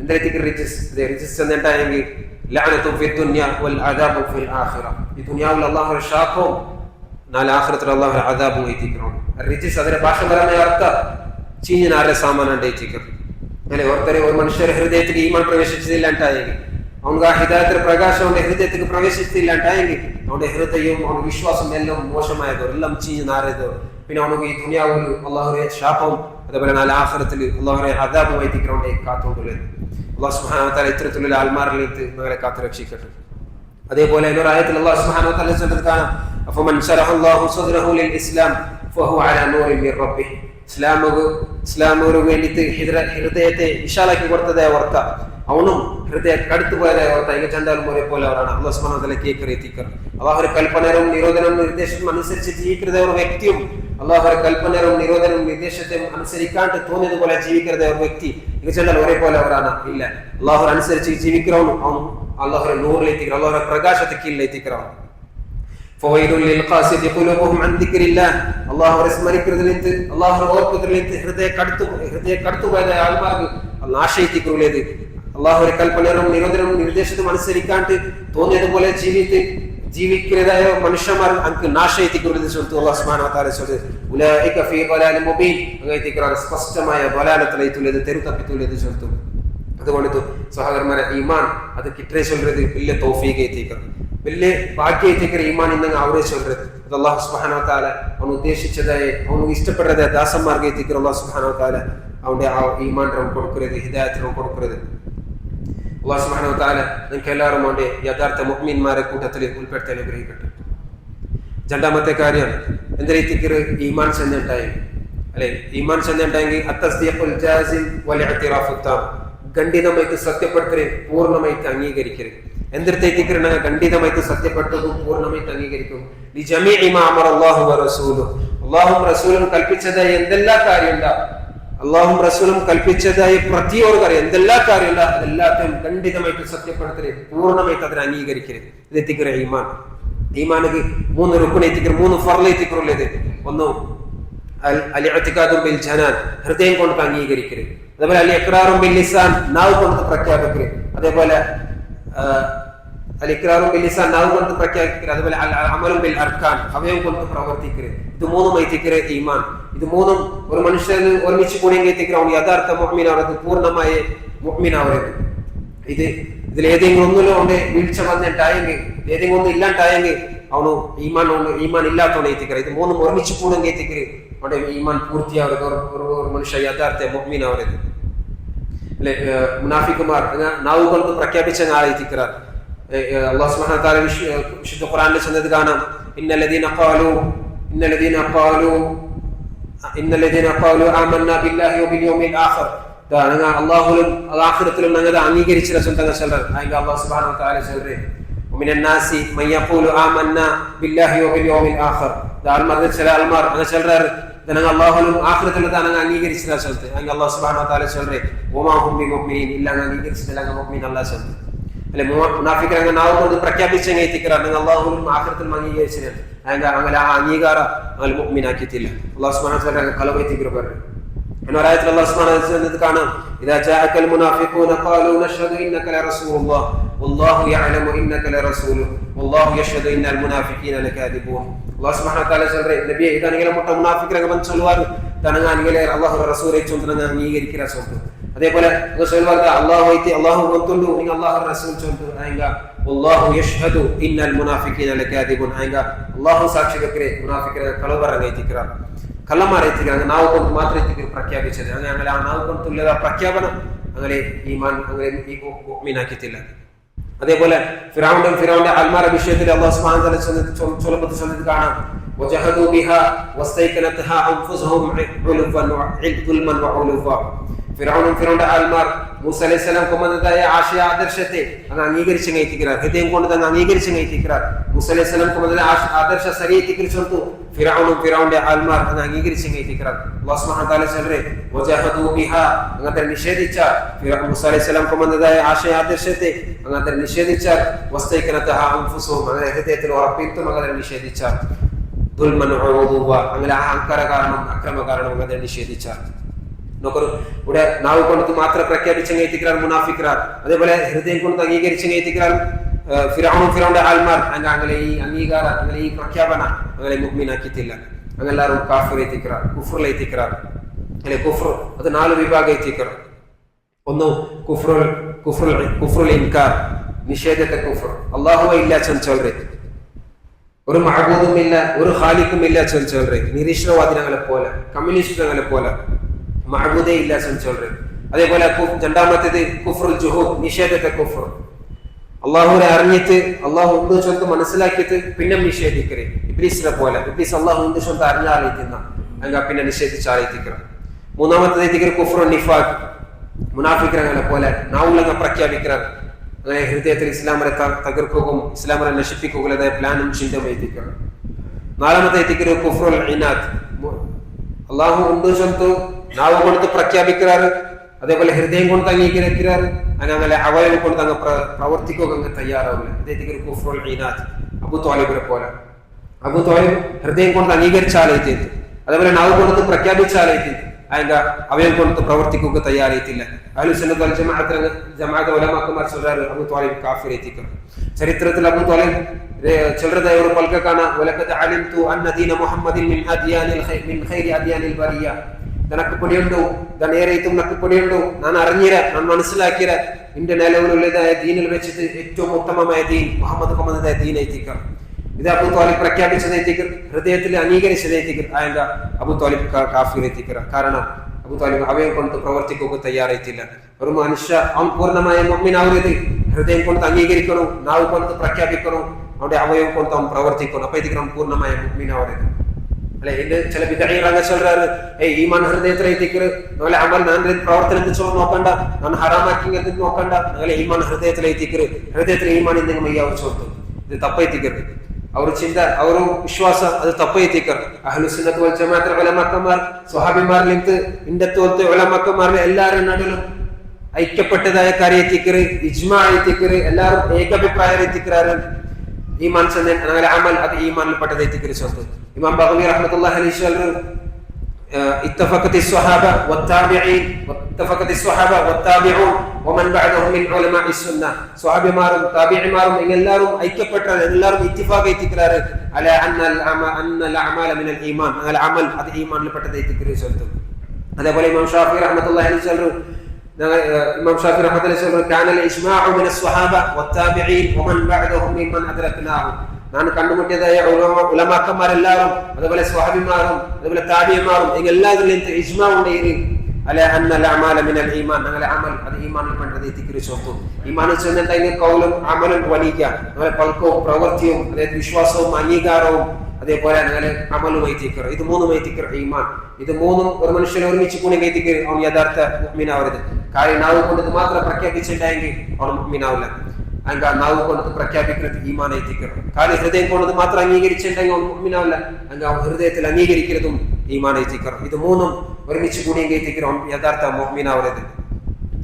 എന്തിനെത്തിക്ക് റിജിസ് എന്നിട്ടായെങ്കിൽ ലഅനതും ഫി ദുനിയ വൽ അദാബു ഫിൽ ആഖിറ, ഈ ദുനിയാവിൽ അല്ലാഹുവിന്റെ ശാപവും നാളെ ആഖിറത്തിൽ അല്ലാഹുവിന്റെ അദാബും എത്തിക്കണം. റിജിസ് അതിന്റെ ഭാഷപരമായ അർത്ഥം ചീഞ്ഞനാരുടെ സാമാനം എത്തിക്കണം അല്ലെ. ഒരു മനുഷ്യരുടെ ഹൃദയത്തിൽ ഈമാൻ പ്രവേശിച്ചില്ലാണ്ടായെങ്കിൽ, അവർക്ക് ആ ഹിദായത്തിന്റെ പ്രകാശം അവന്റെ ഹൃദയത്തിൽ പ്രവേശിച്ചില്ലാണ്ടായെങ്കിൽ അവന്റെ ഹൃദയവും അവന്റെ വിശ്വാസം എല്ലാം മോശമായതോ, എല്ലാം ചീഞ്ഞ് നാറിയതോ, പിന്നെ അവനക്ക് ഈ ദുനിയാവിൽ അള്ളാഹുവിന്റെ ശാപവും അതേപോലെ നാളെ ആഖിറത്തിൽ അള്ളാഹുവിന്റെ അദാബും എത്തിക്കണോണ്ടേ കാത്തുകൊണ്ടുള്ളത്. അല്ലാഹു സുബ്ഹാനഹു വ തആല ഇത്തരത്തിലുള്ള ആൾമാരിൽ നിന്ന് ഞങ്ങളെ കാത്തു രക്ഷിക്കട്ടെ. അതേപോലെ ഒരു ആയത്തിൽ അല്ലാഹു സുബ്ഹാനഹു വ തആല ചൊല്ലുന്നത് കാണാം, അഫമൻ ശറഹല്ലാഹു സദ്റഹു ലിൽ ഇസ്ലാം ഫഹുവ അലാ നൂറിൻ മിർ റബ്ബിഹി. ഇസ്ലാമിന് വേണ്ടിയിട്ട് ഹൃദയത്തെ വിശാലാക്കി കൊടുത്തതായ ഓർത്ത, അവനും ഹൃദയ കടുത്തു പോയതായ ഓർത്ത ഇങ്ങ ചണ്ടാലും ഒരേപോലെ അവരാണ്. അല്ലാഹു സുബ്ഹാനഹു വ തആല കേൾക്കറിയെത്തിക്കണം. അള്ളാഹുവിന്റെ കൽപ്പനയും നിരോധനവും നിർദ്ദേശവും അനുസരിച്ച് ജീവിക്കുന്ന ഒരു വ്യക്തിയും അള്ളാഹുവിന്റെ കൽപ്പനയും നിരോധനവും നിർദ്ദേശത്തെയും അനുസരിക്കാണ്ട് തോന്നിയതുപോലെ ജീവിക്കുന്ന ഒരു വ്യക്തി ഇങ്ങ ചണ്ടാൽ ഒരേപോലെ അവരാണ് ഇല്ല. അള്ളാഹു അനുസരിച്ച് ജീവിക്കുന്നവനും അവനും അള്ളാഹുവിന്റെ നൂറിലെത്തിക്കണം, അള്ളാഹുവിന്റെ പ്രകാശത്തെ കീഴിലെത്തിക്കണം. അള്ളാഹുവിനെ സ്മരിക്കുന്നതിലേക്ക്, അള്ളാഹുവിനെ ഓർക്കുന്നതിലേക്ക് ഹൃദയ കടുത്തുപോയതായ ആൾമാർക്ക് നാശയെത്തിക്കുള്ളത്. അള്ളാഹുവിന്റെ കൽപ്പനയും നിരോധനവും നിർദ്ദേശത്തും അനുസരിക്കാണ്ട് തോന്നിയതുപോലെ ജീവിക്കുന്നതായ മനുഷ്യന്മാർ നമുക്ക് നാശയെത്തിക്കുള്ളത് ചൊല്ലുന്നു. അല്ലാഹു സുബ്ഹാനഹു വ തആല ഉലൈക ഫീ ളലാലിൻ മുബീൻ, അങ്ങനെ സ്പഷ്ടമായ ളലാലത്തിലെത്തുള്ളത്, തെരുത്തപ്പിത്തുള്ളത് ചൊല്ലുന്നു. അതുകൊണ്ട് സഹോദരന്മാരെ, ഈമാൻ അത് കിട്ടേ ചൊല്ലുന്നത് വലിയ തൗഫീഖ് എത്തിക്കണം, വലിയ ഭാഗ്യം എത്തിക്കുന്ന ഈമാൻ ഇന്നങ്ങ് അവരെ ചൊല്ലുന്നത്. അത് അല്ലാഹു സുബ്ഹാനഹു വ തആല അവൻ ഉദ്ദേശിച്ചതായ അവന് ഇഷ്ടപ്പെട്ടതായ ദാസന്മാർക്ക് എത്തിക്കുന്ന അല്ലാഹു സുബ്ഹാനഹു വ തആല അവന്റെ ആ ഈമാൻ കൊടുക്കുന്നത്, ഹിദായത്ത് കൊടുക്കുന്നത്. അല്ലാഹു സുബ്ഹാനഹു വ തആല നിങ്ങൾക്ക് എല്ലാവരും അവന്റെ യഥാർത്ഥ മുഅ്മിൻമാരെ കൂട്ടത്തിൽ ഉൾപ്പെടുത്തി അനുഗ്രഹിക്കട്ടെ. രണ്ടാമത്തെ കാര്യം എന്തിനെത്തിക്കറ് ഈമാൻ ചെന്നിട്ടായി അല്ലെ. ഈമാൻ ചെന്നിട്ടായെങ്കിൽ അത്തസ്ദീഖുൽ ജാസിം വൽ ഇഅ്തിറാഫു താം, ഖണ്ഡിതമായിട്ട് സത്യപ്പെടുത്തല്, പൂർണ്ണമായിട്ട് അംഗീകരിക്കരുത്. എന്തിർത്തേക്കിരണ ഖണ്ഡിതമായിട്ട് സത്യപ്പെട്ടതും പൂർണ്ണമായിട്ട് അംഗീകരിക്കും. അള്ളാഹും റസൂലും കൽപ്പിച്ചതായ എന്തെല്ലാം കാര്യമുണ്ട, അള്ളാഹും റസൂലും കൽപ്പിച്ചതായ പ്രതിയൊരു കാര്യം എന്തെല്ലാം കാര്യമുണ്ട, അതെല്ലാத்தையும் ഖണ്ഡിതമായിട്ട് സത്യപ്പെടുത്തല്, പൂർണ്ണമായിട്ട് അതിനെ അംഗീകരിക്കരുത്. ഇത് എത്തിക്കറ ഈമാൻ. ഈമാനക്ക് 3 റുക്ൻ എത്തിക്കറ്, 3 ഫർള് എത്തിക്കുള്ളത്. ഒന്ന് അൽ-ഇഅ്തിഖാദു ബിൽ ജനാൻ, ഹൃദയം കൊണ്ട് അംഗീകരിക്കരുത്. അതേപോലെ അൽ-ഇഖ്റാറു ബിൽ ലിസാൻ, നാവ് കൊണ്ട് പ്രഖ്യാപിക്കരുത്. അതേപോലെ അൽ-ഇഖ്റാറു ബിൽ ലിസാൻ, നാവ് കൊണ്ട് പ്രഖ്യാപിക്കരുത്. അതേപോലെ അൽ-അമലു ബിൽ അർക്കാൻ, അവയവം കൊണ്ട് പ്രവർത്തിക്കരുത്. ഇത് 3 എത്തിക്കറ് ഈമാൻ. ഇത് 3 ഒരു മനുഷ്യന് ഒരുമിച്ച് കൂടിയെങ്കിൽ എത്തിക്കറ അവൻ യഥാർത്ഥ മുഅ്മിനാവരുത്, പൂർണ്ണമായ മുഅ്മിനാവരുത്. ഇതിലേതെങ്കിലും ഒന്നിലും അവന്റെ വീഴ്ച വന്നിട്ടായെങ്കിൽ, ഏതെങ്കിലും ഒന്നും ഇല്ലാണ്ടായെങ്കിൽ അവന് ഈമാൻ ഇല്ലാത്തവനെ എത്തിക്കറ. ഇത് 3 ഒരുമിച്ച് കൂടെങ്കിൽ എത്തിക്കറ് അവന്റെ ഈമാൻ പൂർത്തിയാവരുത്, ഒരു മനുഷ്യ യഥാർത്ഥ മുഅ്മിനാവരുത് അല്ലെ. മുനാഫിക്കുമാർ നാവ് കൊണ്ട് പ്രഖ്യാപിച്ച ആളെ എത്തിക്കറ. അല്ലാഹു സുബ്ഹാനഹു വ തആല വിശുദ്ധ ഖുർആനിൽ ചെന്നത് കാണാം, ഇന്നല്ലദീന ഖാലു ആമന്നാ ബില്ലാഹി വബിൽ യൗമിൽ ആഖിർ, അല്ലാഹുവിലും ആഖിറത്തിലും ഞങ്ങൾ അംഗീകരിച്ച സ്വന്തങ്ങൾ ചിലർ. അതിൽ അല്ലാഹു സുബ്ഹാനഹു വ തആല ചെലരെ മിനൻ നാസി മൻ യഖൂലു ആമന്നാ ബില്ലാഹി വബിൽ യൗമിൽ ആഖിർ, ചില ആൾമാർ അങ്ങനെ ചിലർ இதனால அல்லாஹ்வும் ஆகிரத்துல தான் நாங்க அங்கீகரிச்சதா சொல்லுது. அங்க அல்லாஹ் சுப்ஹானஹு வ தஆலா சொல்றே வமா ஹும் பிமுஃமினீன் இல்ல அங்கீகரிச்சதல்ல முஃமின் அல்லாஹ் சொல்லுது. അല്ലെ മുനാഫിഖുകൾ നാവ് കൊണ്ട് പ്രഖ്യാപിച്ചെങ്കിൽ എത്തിക്കറാണ് അല്ലാഹുവിനും ആഖിറത്തിലും അംഗീകരിച്ചത് അങ്ങനെ ആ അംഗീകാരം അങ്ങനെ മുഅ്മിനാക്കിയിട്ടില്ല. അല്ലാഹു സുബ്ഹാനഹു വ തആല കലവൈത്തിക്കർ പറഞ്ഞു. അല്ലാഹു സുബ്ഹാനഹു വ തആല കാണാം ഇദാ ജാഅകൽ മുനാഫിഖൂന ഖാലൂ നഷ്ഹദു ഇന്നക ലറസൂലുള്ളാഹ് വല്ലാഹു യഅലമു ഇന്നക ലറസൂലു വല്ലാഹു യഷ്ഹദു ഇന്നൽ മുനാഫിഖീന ലകാദിബൂൻ. അല്ലാഹു സുബ്ഹാനഹു വ തആല சொல்றே നബിയെ ഇതാണെങ്കിൽ മുട്ട മുനാഫിഖുകൾ வந்து சொல்வார் தனங்க அல்லாஹ்வுடைய ரசூலை சொந்தங்க அங்கீகரிக்கிற சொல்றது. അതേപോലെ சொல்வாங்க அல்லாஹ் வைத்து அல்லாஹ் வந்துண்டு நீங்க அல்லாஹ்வுடைய ரசூல் சொல்றது ஆங்க வல்லாஹு யஷ்ஹது இன்னல் முனாஃபிகீன லகாதிபுன் ஆங்க அல்லாஹ் സാക്ഷി വെക്കരെ മുനാഫിഖുകൾ കളവറങ്ങൈതിക്കറാർ കള്ളമാരൈതിക്കറാർ നാവ് കൊണ്ട് മാത്രം പ്രഖ്യാപിച്ചത് അങ്ങനെ ആ നാവ് കൊണ്ട് തുല്യത പ്രഖ്യാപനം അങ്ങനെ ഈമാൻ അങ്ങനെ മുഅ്മിനാക്കിയിട്ടില്ല. അതേപോലെ ഫിറഔന്റെ ആൽമാര വിഷയത്തിൽ അല്ലാഹു സുബ്ഹാനഹു വ തആല ചൊല്ലുന്നത് കാണാം വജഹദു ബിഹാ വസ്തൈകനതഹാ അൻഫുസുഹും ഉൽമൻ വഉലുഫ. ഫിറഔന്റെ ആൽമാർ മൂസ അലൈഹിസ്സലാം കൊണ്ടുവന്നതായ ആശയ ആദർശത്തെ അങ്ങ് അംഗീകരിച്ചു കഴിത്തിക്கிறார். ഹൃദയം കൊണ്ട് അങ്ങ് അംഗീകരിച്ചു കഴിത്തിக்கிறார். മൂസ അലൈഹിസ്സലാം കൊണ്ടുവന്ന ആദർശ ശരീഅത്തെ കുറിച്ച് ഫിറഔന്റെ ആൽമാർ അങ്ങ് അംഗീകരിച്ചു കഴിത്തിக்கிறார். അല്ലാഹു സുബ്ഹാനഹു വ തആല சொல்றே വജഹദു ബിഹാ അങ്ങത്തെ നിഷേധിച്ച മൂസ അലൈഹിസ്സലാം കൊണ്ടുവന്നതായ ആശയ ആദർശത്തെ അങ്ങത്തെ നിഷേധിച്ച വസ്തൈകനതഹാ അൻഫുസുഹും അങ്ങനെ ഹൃദയത്തിൽ ഉറപ്പിട്ടും അങ്ങനെ നിഷേധിച്ച ദുൽമൻ വഉദുവ അങ്ങനെ അഹങ്കാര കാരണം അക്രമ കാരണം അങ്ങനെ നിഷേധിച്ച നോക്കൂ. ഇവിടെ നാവ് കൊണ്ട് മാത്രം പ്രഖ്യാപിച്ചെങ്കിറാർ മുനാഫിഖുകാർ. അതേപോലെ ഹൃദയം കൊണ്ട് അംഗീകരിച്ചെങ്കിറാർ ഫിറഔന്റെ ആൽമാർ അങ്ങനെ ഈ അംഗീകാരം അങ്ങനെ ഈ പ്രഖ്യാപന അങ്ങനെ മുഅ്മിനാക്കിയിട്ടില്ല. അങ്ങനെ എല്ലാവരും കാഫിറൈതിക്കറാർ കുഫ്റിലൈതിക്കറാർ അല്ലെ. കുഫ്ർ അത് 4 വിഭാഗൈതിക്കറാർ. ഒന്ന് കുഫ്റുൽ ഇൻകാർ നിഷേധത്തെ കുഫ്ർ അല്ലാഹുവേ ഇല്ല ചൊൽറേ ഒരു മഅബൂദും ഇല്ല ഒരു ഖാലിഖും ഇല്ല ചൊൽറേ നിരീശ്വരവാദികളെ പോലെ കമ്മ്യൂണിസ്റ്റുകളെ പോലെ മഅബൂദേ ഇല്ല ചൊൽറേ. അതേപോലെ രണ്ടാമത്തേത് കുഫ്റുൽ ജുഹൂദ് നിഷേധത്തെ കുഫ്ർ അല്ലാഹുവിനെ അറിഞ്ഞിട്ട് അല്ലാഹു ഉണ്ട് ചൊല്ല് മനസ്സിലാക്കിയിട്ട് പിന്നെ നിഷേധിക്കറേ ഇബ്ലീസിനെ പോലെ. ഇബ്ലീസ് അല്ലാഹു ഉണ്ട് ചൊല്ല് അറിഞ്ഞാലൈത്തിന്ന അങ്ങ പിന്നെ നിഷേധിച്ചാലൈത്തിക്കറ. മൂന്നാമത്തേത് കുഫ്റുൽ നിഫാഖ് മുനാഫിഖുകളെ പോലെ നാവുലങ്ങ പ്രഖ്യാപിക്കറ അങ്ങനെ ഹൃദയത്തിൽ ഇസ്ലാമിനെ തകർക്കുകയും ഇസ്ലാമിനെ നശിപ്പിക്കുകയുള്ളതായ പ്ലാനും ചിന്തയും എത്തിക്കണം. നാലാമത്തെ കുഫ്റുൽ ഇനാദ് അല്ലാഹു ഉണ്ട് ചൊല്ല് നാവ് കൊണ്ട് പ്രഖ്യാപിക്കാറ് അതേപോലെ ഹൃദയം കൊണ്ട് അംഗീകരിക്കാറ് അങ്ങനെ അവയവം കൊണ്ട് അങ്ങ് പ്രവർത്തിക്കുക അങ്ങ് തയ്യാറാവില്ല. അദ്ദേഹത്തിന് കുഫ്റുൽ ഇനാദ് അബൂ ത്വാലിബിനെ പോലെ. അബൂ ത്വാലിബ് ഹൃദയം കൊണ്ട് അംഗീകരിച്ചാലൈത്തിയത് അതേപോലെ നാവ് കൊണ്ട് പ്രഖ്യാപിച്ചാലൈത്തിയത് അതിന്റെ അവയം കൊണ്ട് പ്രവർത്തിക്കുക തയ്യാറായിട്ടില്ല. അഹ്ലു സുന്നത്ത് വൽ ജമാഅത്ത് ഉലമാക്കന്മാർ சொல்றாரு അബൂ ത്വാലിബ് കാഫിറൈതിക്കർ. ചരിത്രത്തിൽ അബൂ ത്വാലിബ് ചൊല്ലുന്നതായ ഒരു പൽക്ക കാണാം വലഖദ് അലിംതു അന്ന ദീന മുഹമ്മദിൻ മിൻ ഖൈരി അദ്യാനിൽ ബറിയ. ನನക്ക് പൊടിയുണ്ടോ ദനേറേത്തും നക്ക് പൊടിയുണ്ടോ ഞാൻ അറിഞ്ഞിര ഞാൻ മനസ്സിലാക്കിയ എന്റെ നിലവിലുള്ളതായ ദീനിൽ വെച്ചിട്ട് ഏറ്റവും ഉത്തമമായ ദീൻ മുഹമ്മദ് കൊണ്ടുവന്നതായ ദീൻ എത്തിക്കർ. ഇത് അബൂ ത്വാലിബ് പ്രഖ്യാപിച്ചതെത്തിക്കർ ഹൃദയത്തിൽ അംഗീകരിച്ചതെത്തിക്കർ ആയങ്ക അബൂ ത്വാലിബ് കാഫിറൈതിക്കർ. കാരണം അബൂ ത്വാലിബ് അവയം കൊണ്ട് പ്രവർത്തിക്കുക തയ്യാറായിട്ടില്ല. ഒരു മനുഷ്യ അവൻ പൂർണ്ണമായ മുഅ്മിനാവരുത് ഹൃദയം കൊണ്ട് അംഗീകരിക്കണം നാവ് കൊണ്ട് പ്രഖ്യാപിക്കണം അവന്റെ അവയം കൊണ്ട് അവൻ പ്രവർത്തിക്കണം. അപ്പൊ ഇതിക്ക് പൂർണ്ണമായ മുഅ്മിനാവരുത് അല്ലെ. എന്റെ ചില വിദഅീകൾ சொல்றாரு ഈമാൻ ഹൃദയത്തിൽ എത്തിക്കർ നമ്മളെ അമൽ ഞാൻ പ്രവർത്തനത്തിൽ ചോ നോക്കണ്ട ഞാൻ ഹറാമാക്കി നോക്കണ്ട അങ്ങനെ ഈമാൻ ഹൃദയത്തിൽ എത്തിക്കർ ഹൃദയത്തിൽ ഈമാൻ എന്തെങ്കിലും മയ്യാവ് ചോർത്തു ഇത് തപ്പൈത്തിക്കർ അവർ ചിന്ത അവർ വിശ്വാസം അത് തപ്പൈത്തിക്കർ. അഹ്ലു സുന്നത്ത് വൽ ജമാഅത്ത് ഉലമാക്കന്മാർ സ്വഹാബിമാരിൽ നിന്ന് ഇന്നത്തെ ഉലമാക്കന്മാരിൽ എല്ലാവരും നടുവിലും ഐക്യപ്പെട്ടതായ കാര്യത്തിക്കർ ഇജ്മാ എത്തിക്കർ എല്ലാവരും ഏകാഭിപ്രായം എത്തിക്കറാറ് ഈമാൻ അങ്ങനെ അമൽ അത് ഈമാനിൽപ്പെട്ടതെത്തിക്കർ ചോർത്ത്. ഇമാം ബഗവി റഹ്മത്തുള്ളാഹി അലൈഹി വസല്ലം اتفقت الصحابه والتابعين واتفقت الصحابه والتابعون ومن بعدهم من علماء السنه. സ്വഹാബിമാരും താബിഈമാരും എല്ലാവരും ഐക്യപ്പെട്ട എല്ലാവരും ഇത്തിഫാഖ് എത്തിക്കറാറ് അല അന്ന അൽഅമാല മിനൽ ഈമാൻ അൽ അമൽ അത് ഈമാനിൽപ്പെട്ടതെത്തിക്കർ ചോർത്ത്. അതേപോലെ ഇമാം ഷാഫി റഹ്മത്തുള്ളാഹി അലൈഹി വസല്ലം كان الاجماع من الصحابه والتابعين ومن بعدهم ممن ادركناه. ഞാൻ കണ്ടുമുട്ടിയതായ ഉലമാക്കന്മാരെല്ലാവരും അതേപോലെ സ്വഹാബിമാരും അതേപോലെ താബിഈമാരും എല്ലാവരിലും ഇജ്മാ ഉണ്ട് അല അന്ന അൽഅമാല മിനൽ ഈമാൻ അങ്ങനെ അമൽ അത് ഈമാനിൽപ്പെട്ടതെത്തിക്കർ ചോർത്തു. ഈമാനിൽ ചെന്നിട്ട് കൗലും അമലും വലിയ അങ്ങനെ പൽക്കവും പ്രവൃത്തിയും അതായത് വിശ്വാസവും അംഗീകാരവും അതേപോലെ അങ്ങനെ അമലും എത്തിക്കർ. ഇത് മൂന്നും എത്തിക്കർ ഈമാൻ. ഇത് മൂന്നും ഒരു മനുഷ്യനെ ഒരുമിച്ച് കൂടി എത്തിക്കർ അവൻ യഥാർത്ഥ മുഅ്മിനാവരുത്. കാര്യം നാവ് കൊണ്ട് മാത്രം പ്രഖ്യാപിച്ചിട്ടുണ്ടെങ്കിൽ അവൻ മുഅ്മിനാവില്ല. അതിന്റെ നാവ് കൊണ്ട് പ്രഖ്യാപിക്കുന്നത് ഈമാൻ എത്തിക്കർ. കാര്യം ഹൃദയം കൊണ്ട് മാത്രം അംഗീകരിച്ചിട്ടുണ്ടെങ്കിൽ അവൻ മുഅ്മിനാവില്ല. അതിന്റെ ഹൃദയത്തിൽ അംഗീകരിക്കുന്നതും ഈമാൻ എത്തിക്കർ. ഇത് മൂന്നും ഒരുമിച്ച് കൂടിയെങ്കിൽ എത്തിക്കർ യഥാർത്ഥ മുഅ്മിനാവരുത്.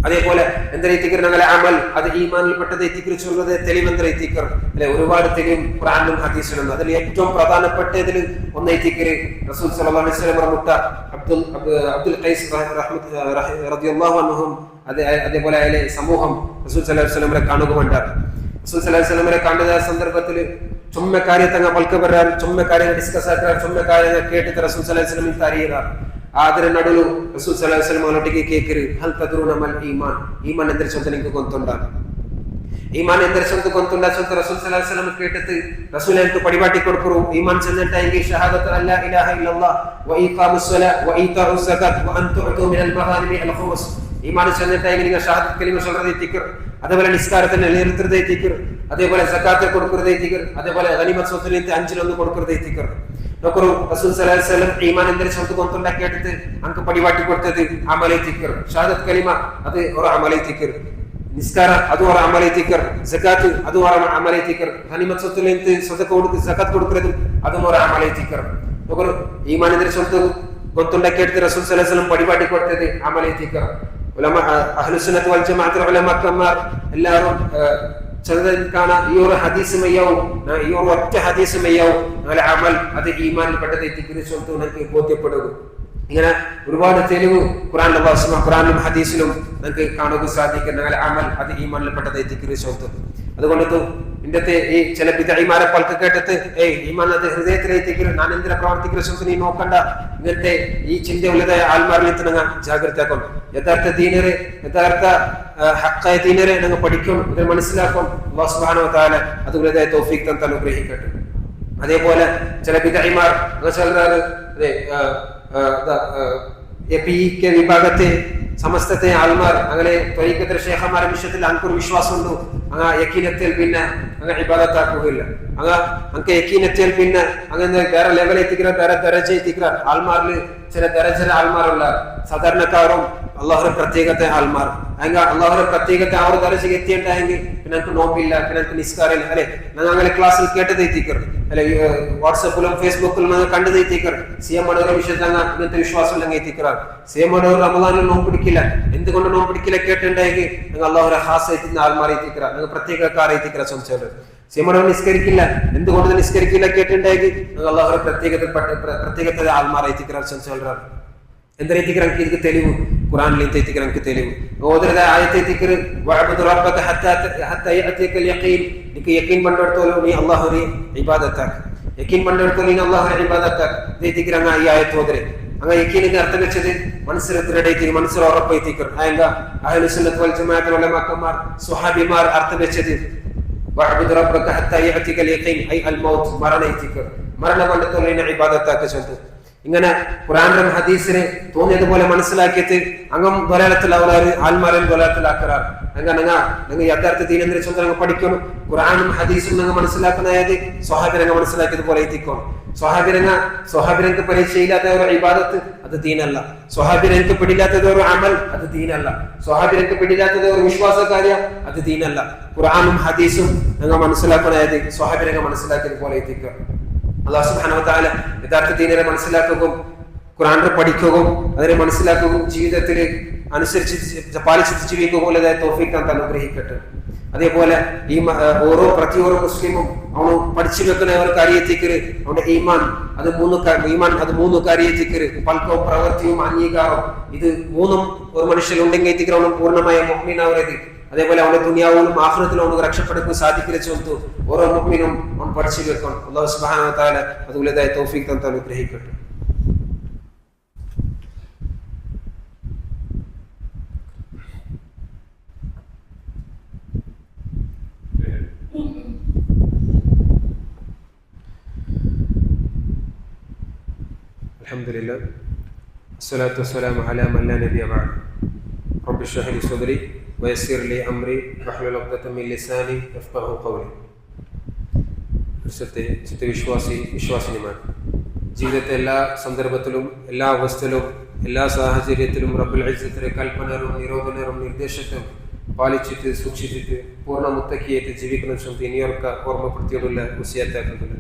അതേപോലെ എന്തെത്തിക്കർ ഞങ്ങളെ അമൽ അത് ഈമാനിൽപ്പെട്ടത് എത്തിക്കർ ചൊല്ലുന്നത് തെളിവെന്തര എത്തിക്കർ അല്ലെ. ഒരുപാട് തെളിവും ഖുർആനിലും ഹദീസിലും. അതിൽ ഏറ്റവും പ്രധാനപ്പെട്ടതിൽ ഒന്ന് എത്തിക്കർ റസൂൽ സല്ലല്ലാഹു അലൈഹി വസല്ലം മുട്ട അബ്ദുൽ ഖൈസ് റളിയല്ലാഹു അൻഹു അതേപോലെ അയാളെ സമൂഹം റസൂൽ സല്ലല്ലാഹു അലൈഹി വസല്ലമയെ കാണുകയുണ്ടായി. റസൂൽ സല്ലല്ലാഹു അലൈഹി വസല്ലമയെ കണ്ട സന്ദർഭത്തിൽ ചുമ്മ കാര്യത്തങ്ങ പൽക്ക പറയാറ്, ചുമ്മ കാര്യങ്ങൾ ഡിസ്കസ് ആക്കാറ്, ചുമ്മ കാര്യങ്ങൾ കേട്ടിട്ട് റസൂൽ സല്ലല്ലാഹു അലൈഹി വസല്ലം തരിയറാറ്. ಆದ್ರೆ ನಡುಲು ರಸೂಲ್ ಸಲ್ಲಲ್ಲಾಹು ಅಲೈಹಿ ವಸಲ್ಲಂ ಅವರೊಟ್ಟಿಗೆ ಕೇಕಿರಿ ಹಲ್ ತದ್ರೂನ ಮಲ್ ಈಮಾನ್, ಈಮಾನ್ ಎಂದರೆ ಚೊಂತ ನಿಂಗೆ ಗೊಂತುಂಡ, ಈಮಾನ್ ಎಂದರೆ ಚೊಂತ ಗೊಂತುಂಡ ಚೊಂತ ರಸೂಲ್ ಸಲ್ಲಲ್ಲಾಹು ಅಲೈಹಿ ವಸಲ್ಲಂ ಕೇಟತ್ತು ರಸೂಲ್ ಎಂತು ಪಡಿಬಾಟಿ ಕೊಡ್ಕರು ಈಮಾನ್ ಚಂದಂಟ ಹಿಂಗೆ ಶಹಾದತು ಅಲ್ಲಾ ಇಲಾಹ ಇಲ್ಲಲ್ಲಾಹ್ ವ ಇಕಾಮುಸ್ ಸಲಾ ವ ಈತಾಉಸ್ ಝಕಾತ್ ವ ಅನ್ ತುಅತು ಮಿನಲ್ ಮಹಾರಿಮಿ ಅಲ್ ಖುಮಸ್. ഈമാൻ ചൊല്ലിട്ട് നിങ്ങൾ ഷഹാദത്ത് കലിമ ചൊല്ലறது എത്തിക്കർ, അതേപോലെ നിസ്കാരത്തിന് നിലനിർത്തുന്നത് എത്തിക്കർ, അതേപോലെ സക്കാത്ത് കൊടുക്കുന്നത് എത്തിക്കർ, അതേപോലെ ഗനീമത്ത് സ്വത്തിലേക്ക് 5-1 കൊടുക്കുന്നത് എത്തിക്കർ. നോക്കൂ റസൂൽ സല്ലല്ലാഹു അലൈഹി വസല്ലം ഈമാൻ എന്തൊരു ചൊല്ല് കൊണ്ടുണ്ടാ കേട്ടിട്ട് അങ്ക് പടിവാട്ടി കൊടുത്തത് അമൽ എത്തിക്കർ. ഷഹാദത്ത് കലിമ അത് ഒരു അമൽ എത്തിക്കർ, നിസ്കാര അത് ഒരു അമൽ എത്തിക്കർ, സക്കാത്ത് അത് ഒരു അമൽ എത്തിക്കർ, ഗനീമത്ത് സ്വത്തിലേക്ക് സദഖ കൊടുത്ത് സക്കാത്ത് കൊടുക്കുന്നത് അതും ഒരു അമൽ എത്തിക്കർ. നോക്കൂ ഈമാൻ എന്തൊരു ചൊല്ല് കൊണ്ടുണ്ടാ കേട്ടിട്ട് റസൂൽ സല്ലല്ലാഹു അലൈഹി വസല്ലം പടിവാട്ടി കൊടുത്തത് അമൽ എത്തിക്കർ. അഹ്ലുസുന്നത്ത് വൽ ജമാഅത്ത് ഉലമാക്കന്മാർ എല്ലാവരും കാണാം ഈ ഒരു ഹദീസ് മയ്യാവും, ഈ ഒരു ഒറ്റ ഹദീസ് മയ്യാവും അങ്ങനെ അമൽ അത് ഈമാനിൽപ്പെട്ടത് എത്തിക്കുന്ന നമുക്ക് ബോധ്യപ്പെടുക. ഇങ്ങനെ ഒരുപാട് തെളിവ് ഖുറാനിലും ഹദീസിലും നമുക്ക് കാണുക സാധിക്കും. അങ്ങനെ അമൽ അത് ഈമാനിൽപ്പെട്ടത് എത്തിക്കുന്ന. അതുകൊണ്ട് ഇന്നത്തെ ഈ ചില ബിദ്അഇമാരെ പൽക്ക കേട്ടിട്ട് ഈമാൻ അത് ഹൃദയത്തിലെത്തിക്കൽ ഞാൻ എന്തിനാ പ്രവർത്തിക്കുന്ന നീ നോക്കണ്ട, ഇങ്ങനത്തെ ഈ ചിന്ത ഉള്ളതായ ആൽമാരിൽ നിങ്ങൾ ജാഗ്രത ആക്കണം. യഥാർത്ഥ ദീനരെ യഥാർത്ഥ ഹഖായ ദീനരെ നിങ്ങൾ പഠിക്കണം, ഇത് മനസ്സിലാക്കും. അല്ലാഹു സുബ്ഹാനഹു വ തആല അതുള്ളതായ തൗഫീഖ് തന്ന് അനുഗ്രഹിക്കട്ടെ. അതേപോലെ ചില ബിദ്അഇമാർ വിഭാഗത്തെ സമസ്തത്തെ ആൾമാർ അങ്ങനെ ത്വരീഖത്തെ ശേഖന്മാരുടെ വിഷയത്തിൽ അനക്കൊരു വിശ്വാസമുണ്ട്, യക്കീനെത്തിയാൽ പിന്നെ അങ്ങനെ ഇബാദത്താക്കുകയില്ല. അങ്ങ് യക്കീനെത്തിയാൽ പിന്നെ അങ്ങനെ വേറെ ലെവൽ എത്തിക്കുക, വേറെ ദരജ എത്തിക്കുക. ആൾമാരിൽ ചില ദരജ ആൾമാരുള്ള സാധാരണക്കാരും അള്ളാഹുടെ പ്രത്യേകത്തെ ആൾമാർ അങ്ങനെ അള്ളാഹുടെ പ്രത്യേകത്തെ ആ ഒരു ദരജ എത്തിയിട്ടുണ്ടെങ്കിൽ പിന്നെ എനിക്ക് നോമ്പില്ല, പിന്നെ എനിക്ക് നിസ്കാരമില്ല അല്ലെ. ഞങ്ങൾ അങ്ങനെ ക്ലാസ്സിൽ കേട്ടത് എത്തിക്കർ അല്ലെ, വാട്സപ്പിലും ഫേസ്ബുക്കിലും കണ്ടത് എത്തിക്കർ. സിഎം മനോഹര വിഷയത്തിൽ ഇങ്ങനത്തെ വിശ്വാസം ഇല്ലെങ്കിൽ എത്തിക്കറാണ്. സിഎം മനോഹർ റമദാനിൽ നോമ്പ് പിടിക്കില്ല, എന്തുകൊണ്ട് നോമ്പ് പിടിക്കില്ല കേട്ടിട്ടുണ്ടെങ്കിൽ നിങ്ങൾ അള്ളാഹുടെ ഹാസ് എത്തുന്ന ആൾമാർ എത്തിക്കറ, നിങ്ങൾ പ്രത്യേകക്കാരെ എത്തിക്കറ സംശയം. സിയമനോ നിസ്കരിക്കില്ല, എന്തുകൊണ്ട് നിസ്കരിക്കില്ല കേട്ടിട്ടുണ്ടെങ്കിൽ നിങ്ങൾ അള്ളാഹുടെ പ്രത്യേകത്തെ ആൾമാരെ എത്തിക്കറ സംശയം. എന്തെത്തിക്കറക്ക് എനിക്ക് തെളിവ് ഖുർആനിൽ എത്തിക്കറക്ക് തെളിവ് ഓതರದ ആയത്തെ എത്തിക്കറ് വഅബ്ദു റബ്ബക ഹത്താ യഅതിയകൽ യഖീൻ. നിനക്ക് യഖീൻ പണ്ടെടുത്തോളം നീ അല്ലാഹുവിനെ ഇബാദത്താക്ക്, യഖീൻ പണ്ടെടുത്തോളം നീ അല്ലാഹുവിനെ ഇബാദത്താക്ക്. എത്തിക്കറങ്ങ ഈ ആയത്ത് ഓതരെ അങ്ങ യഖീനിന്റെ അർത്ഥം വെച്ചത് മനസ്സിലെത്തിരടേക്ക് മനസ്സിൽ ഉറപ്പേത്തിക്കർ. അയങ്ക അഹ്ലുസുന്നത്ത് വൽ ജമാഅത്ത് ഉലമാക്കന്മാർ സ്വഹാബിമാർ അർത്ഥം വെച്ചത് വഅബ്ദു റബ്ബക ഹത്താ യഅതിയകൽ യഖീൻ ഐ അൽ മൗത്ത്, മരണ എത്തിക്കർ. മരണ പണ്ടെടുത്തോളം നീ ഇബാദത്താക്ക് ചൊല്ല്. ഇങ്ങനെ ഖുർആനിലും ഹദീസിനെ തോന്നിയതുപോലെ മനസ്സിലാക്കിയിട്ട് അങ്ങം ദലാലത്തിലാവുകാര് ആൽമാരും ദലാലത്തിലാക്കാറ്. അങ്ങനെ നിങ്ങൾ യഥാർത്ഥ ദീനെന്തിനെ സ്വന്തം പഠിക്കണം. ഖുർആനും ഹദീസും നിങ്ങൾ മനസ്സിലാക്കുന്നതായത് സ്വഹാബിരംഗ മനസ്സിലാക്കിയതുപോലെ എത്തിക്കണം. സ്വഹാബിരംഗ പരിചയമില്ലാത്ത ഒരു ഇബാദത്ത് അത് ദീനല്ല. സ്വഹാബിരംഗ പിടിയില്ലാത്തത് ഒരു അമൽ അത് ദീനല്ല. സ്വഹാബിരംഗ പിടിയില്ലാത്തത് ഒരു വിശ്വാസ കാര്യം അത് ദീനല്ല. ഖുർആനും ഹദീസും നിങ്ങൾ മനസ്സിലാക്കുന്നതായത് സ്വഹാബിരംഗ മനസ്സിലാക്കിയതുപോലെ എത്തിക്കുക. അല്ലാഹു സുബ്ഹാനഹു വ തആല യഥാർത്ഥ ദീനിനെ മനസ്സിലാക്കുകയും ഖുർആനെ പഠിക്കുകയും അതിനെ മനസ്സിലാക്കുകയും ജീവിതത്തിൽ അനുസരിച്ച് പാലിച്ച് ജീവിക്കുകയുള്ളതായ തൗഫീഖ് തന്ന് അനുഗ്രഹിക്കട്ടെ. അതേപോലെ ഈ ഓരോ മുസ്ലിമും അവന് പഠിച്ചു വെക്കുന്ന ഒരു കാര്യത്തിക്കര് അവന്റെ ഈമാൻ അത് മൂന്ന് കാര്യത്തിക്കര് പൽക്കവും പ്രവൃത്തിയും അംഗീകാരവും ഇത് മൂന്നും ഒരു മനുഷ്യനുണ്ടെങ്കിൽ എത്തിക്കർ അവനും പൂർണ്ണമായ മുഅ്മിനാവരുത്. അതേപോലെ അവന്റെ ദുനിയാവിലും ആഖിറത്തിലും അവന് രക്ഷപ്പെടുത്താൻ സാധിക്കില്ല ചൊല്ലുന്നു. ഓരോ മുഅ്മിനും അവൻ പഠിച്ചു വെക്കണം. അല്ലാഹു സുബ്ഹാനഹു വ തആല അതുള്ളതായ തൗഫീഖ് തന്ന് അനുഗ്രഹിക്കട്ടെ. അൽഹംദുലില്ലാഹ് വസ്സലാത്തു വസ്സലാമു അലാ മൻ ലാ നബിയ ബഅദ്. റബ്ബി ഇശ്റഹ് ലി സദ്രി വയസ്സിർ ലി അംരി വഹ്ലുൽ ഉഖ്ദത മിൻ ലിസാനി യഫ്ഖഹു ഖൗലി. വിശ്വാസിനിമാർ ജീവിതത്തെ എല്ലാ സന്ദർഭത്തിലും എല്ലാ അവസ്ഥയിലും എല്ലാ സാഹചര്യത്തിലും റബ്ബുൽ ഇസ്സത്തിലെ കൽപ്പനകളും നിരോധനവും നിർദ്ദേശത്തും പാലിച്ചിട്ട് സൂക്ഷിച്ചിട്ട് പൂർണ്ണ മുത്തക്കിയായിട്ട് ജീവിക്കുന്ന ഇനിയൊക്കെ ഓർമ്മപ്പെടുത്തിയുള്ള വസിയത്താക്കുന്നില്ല.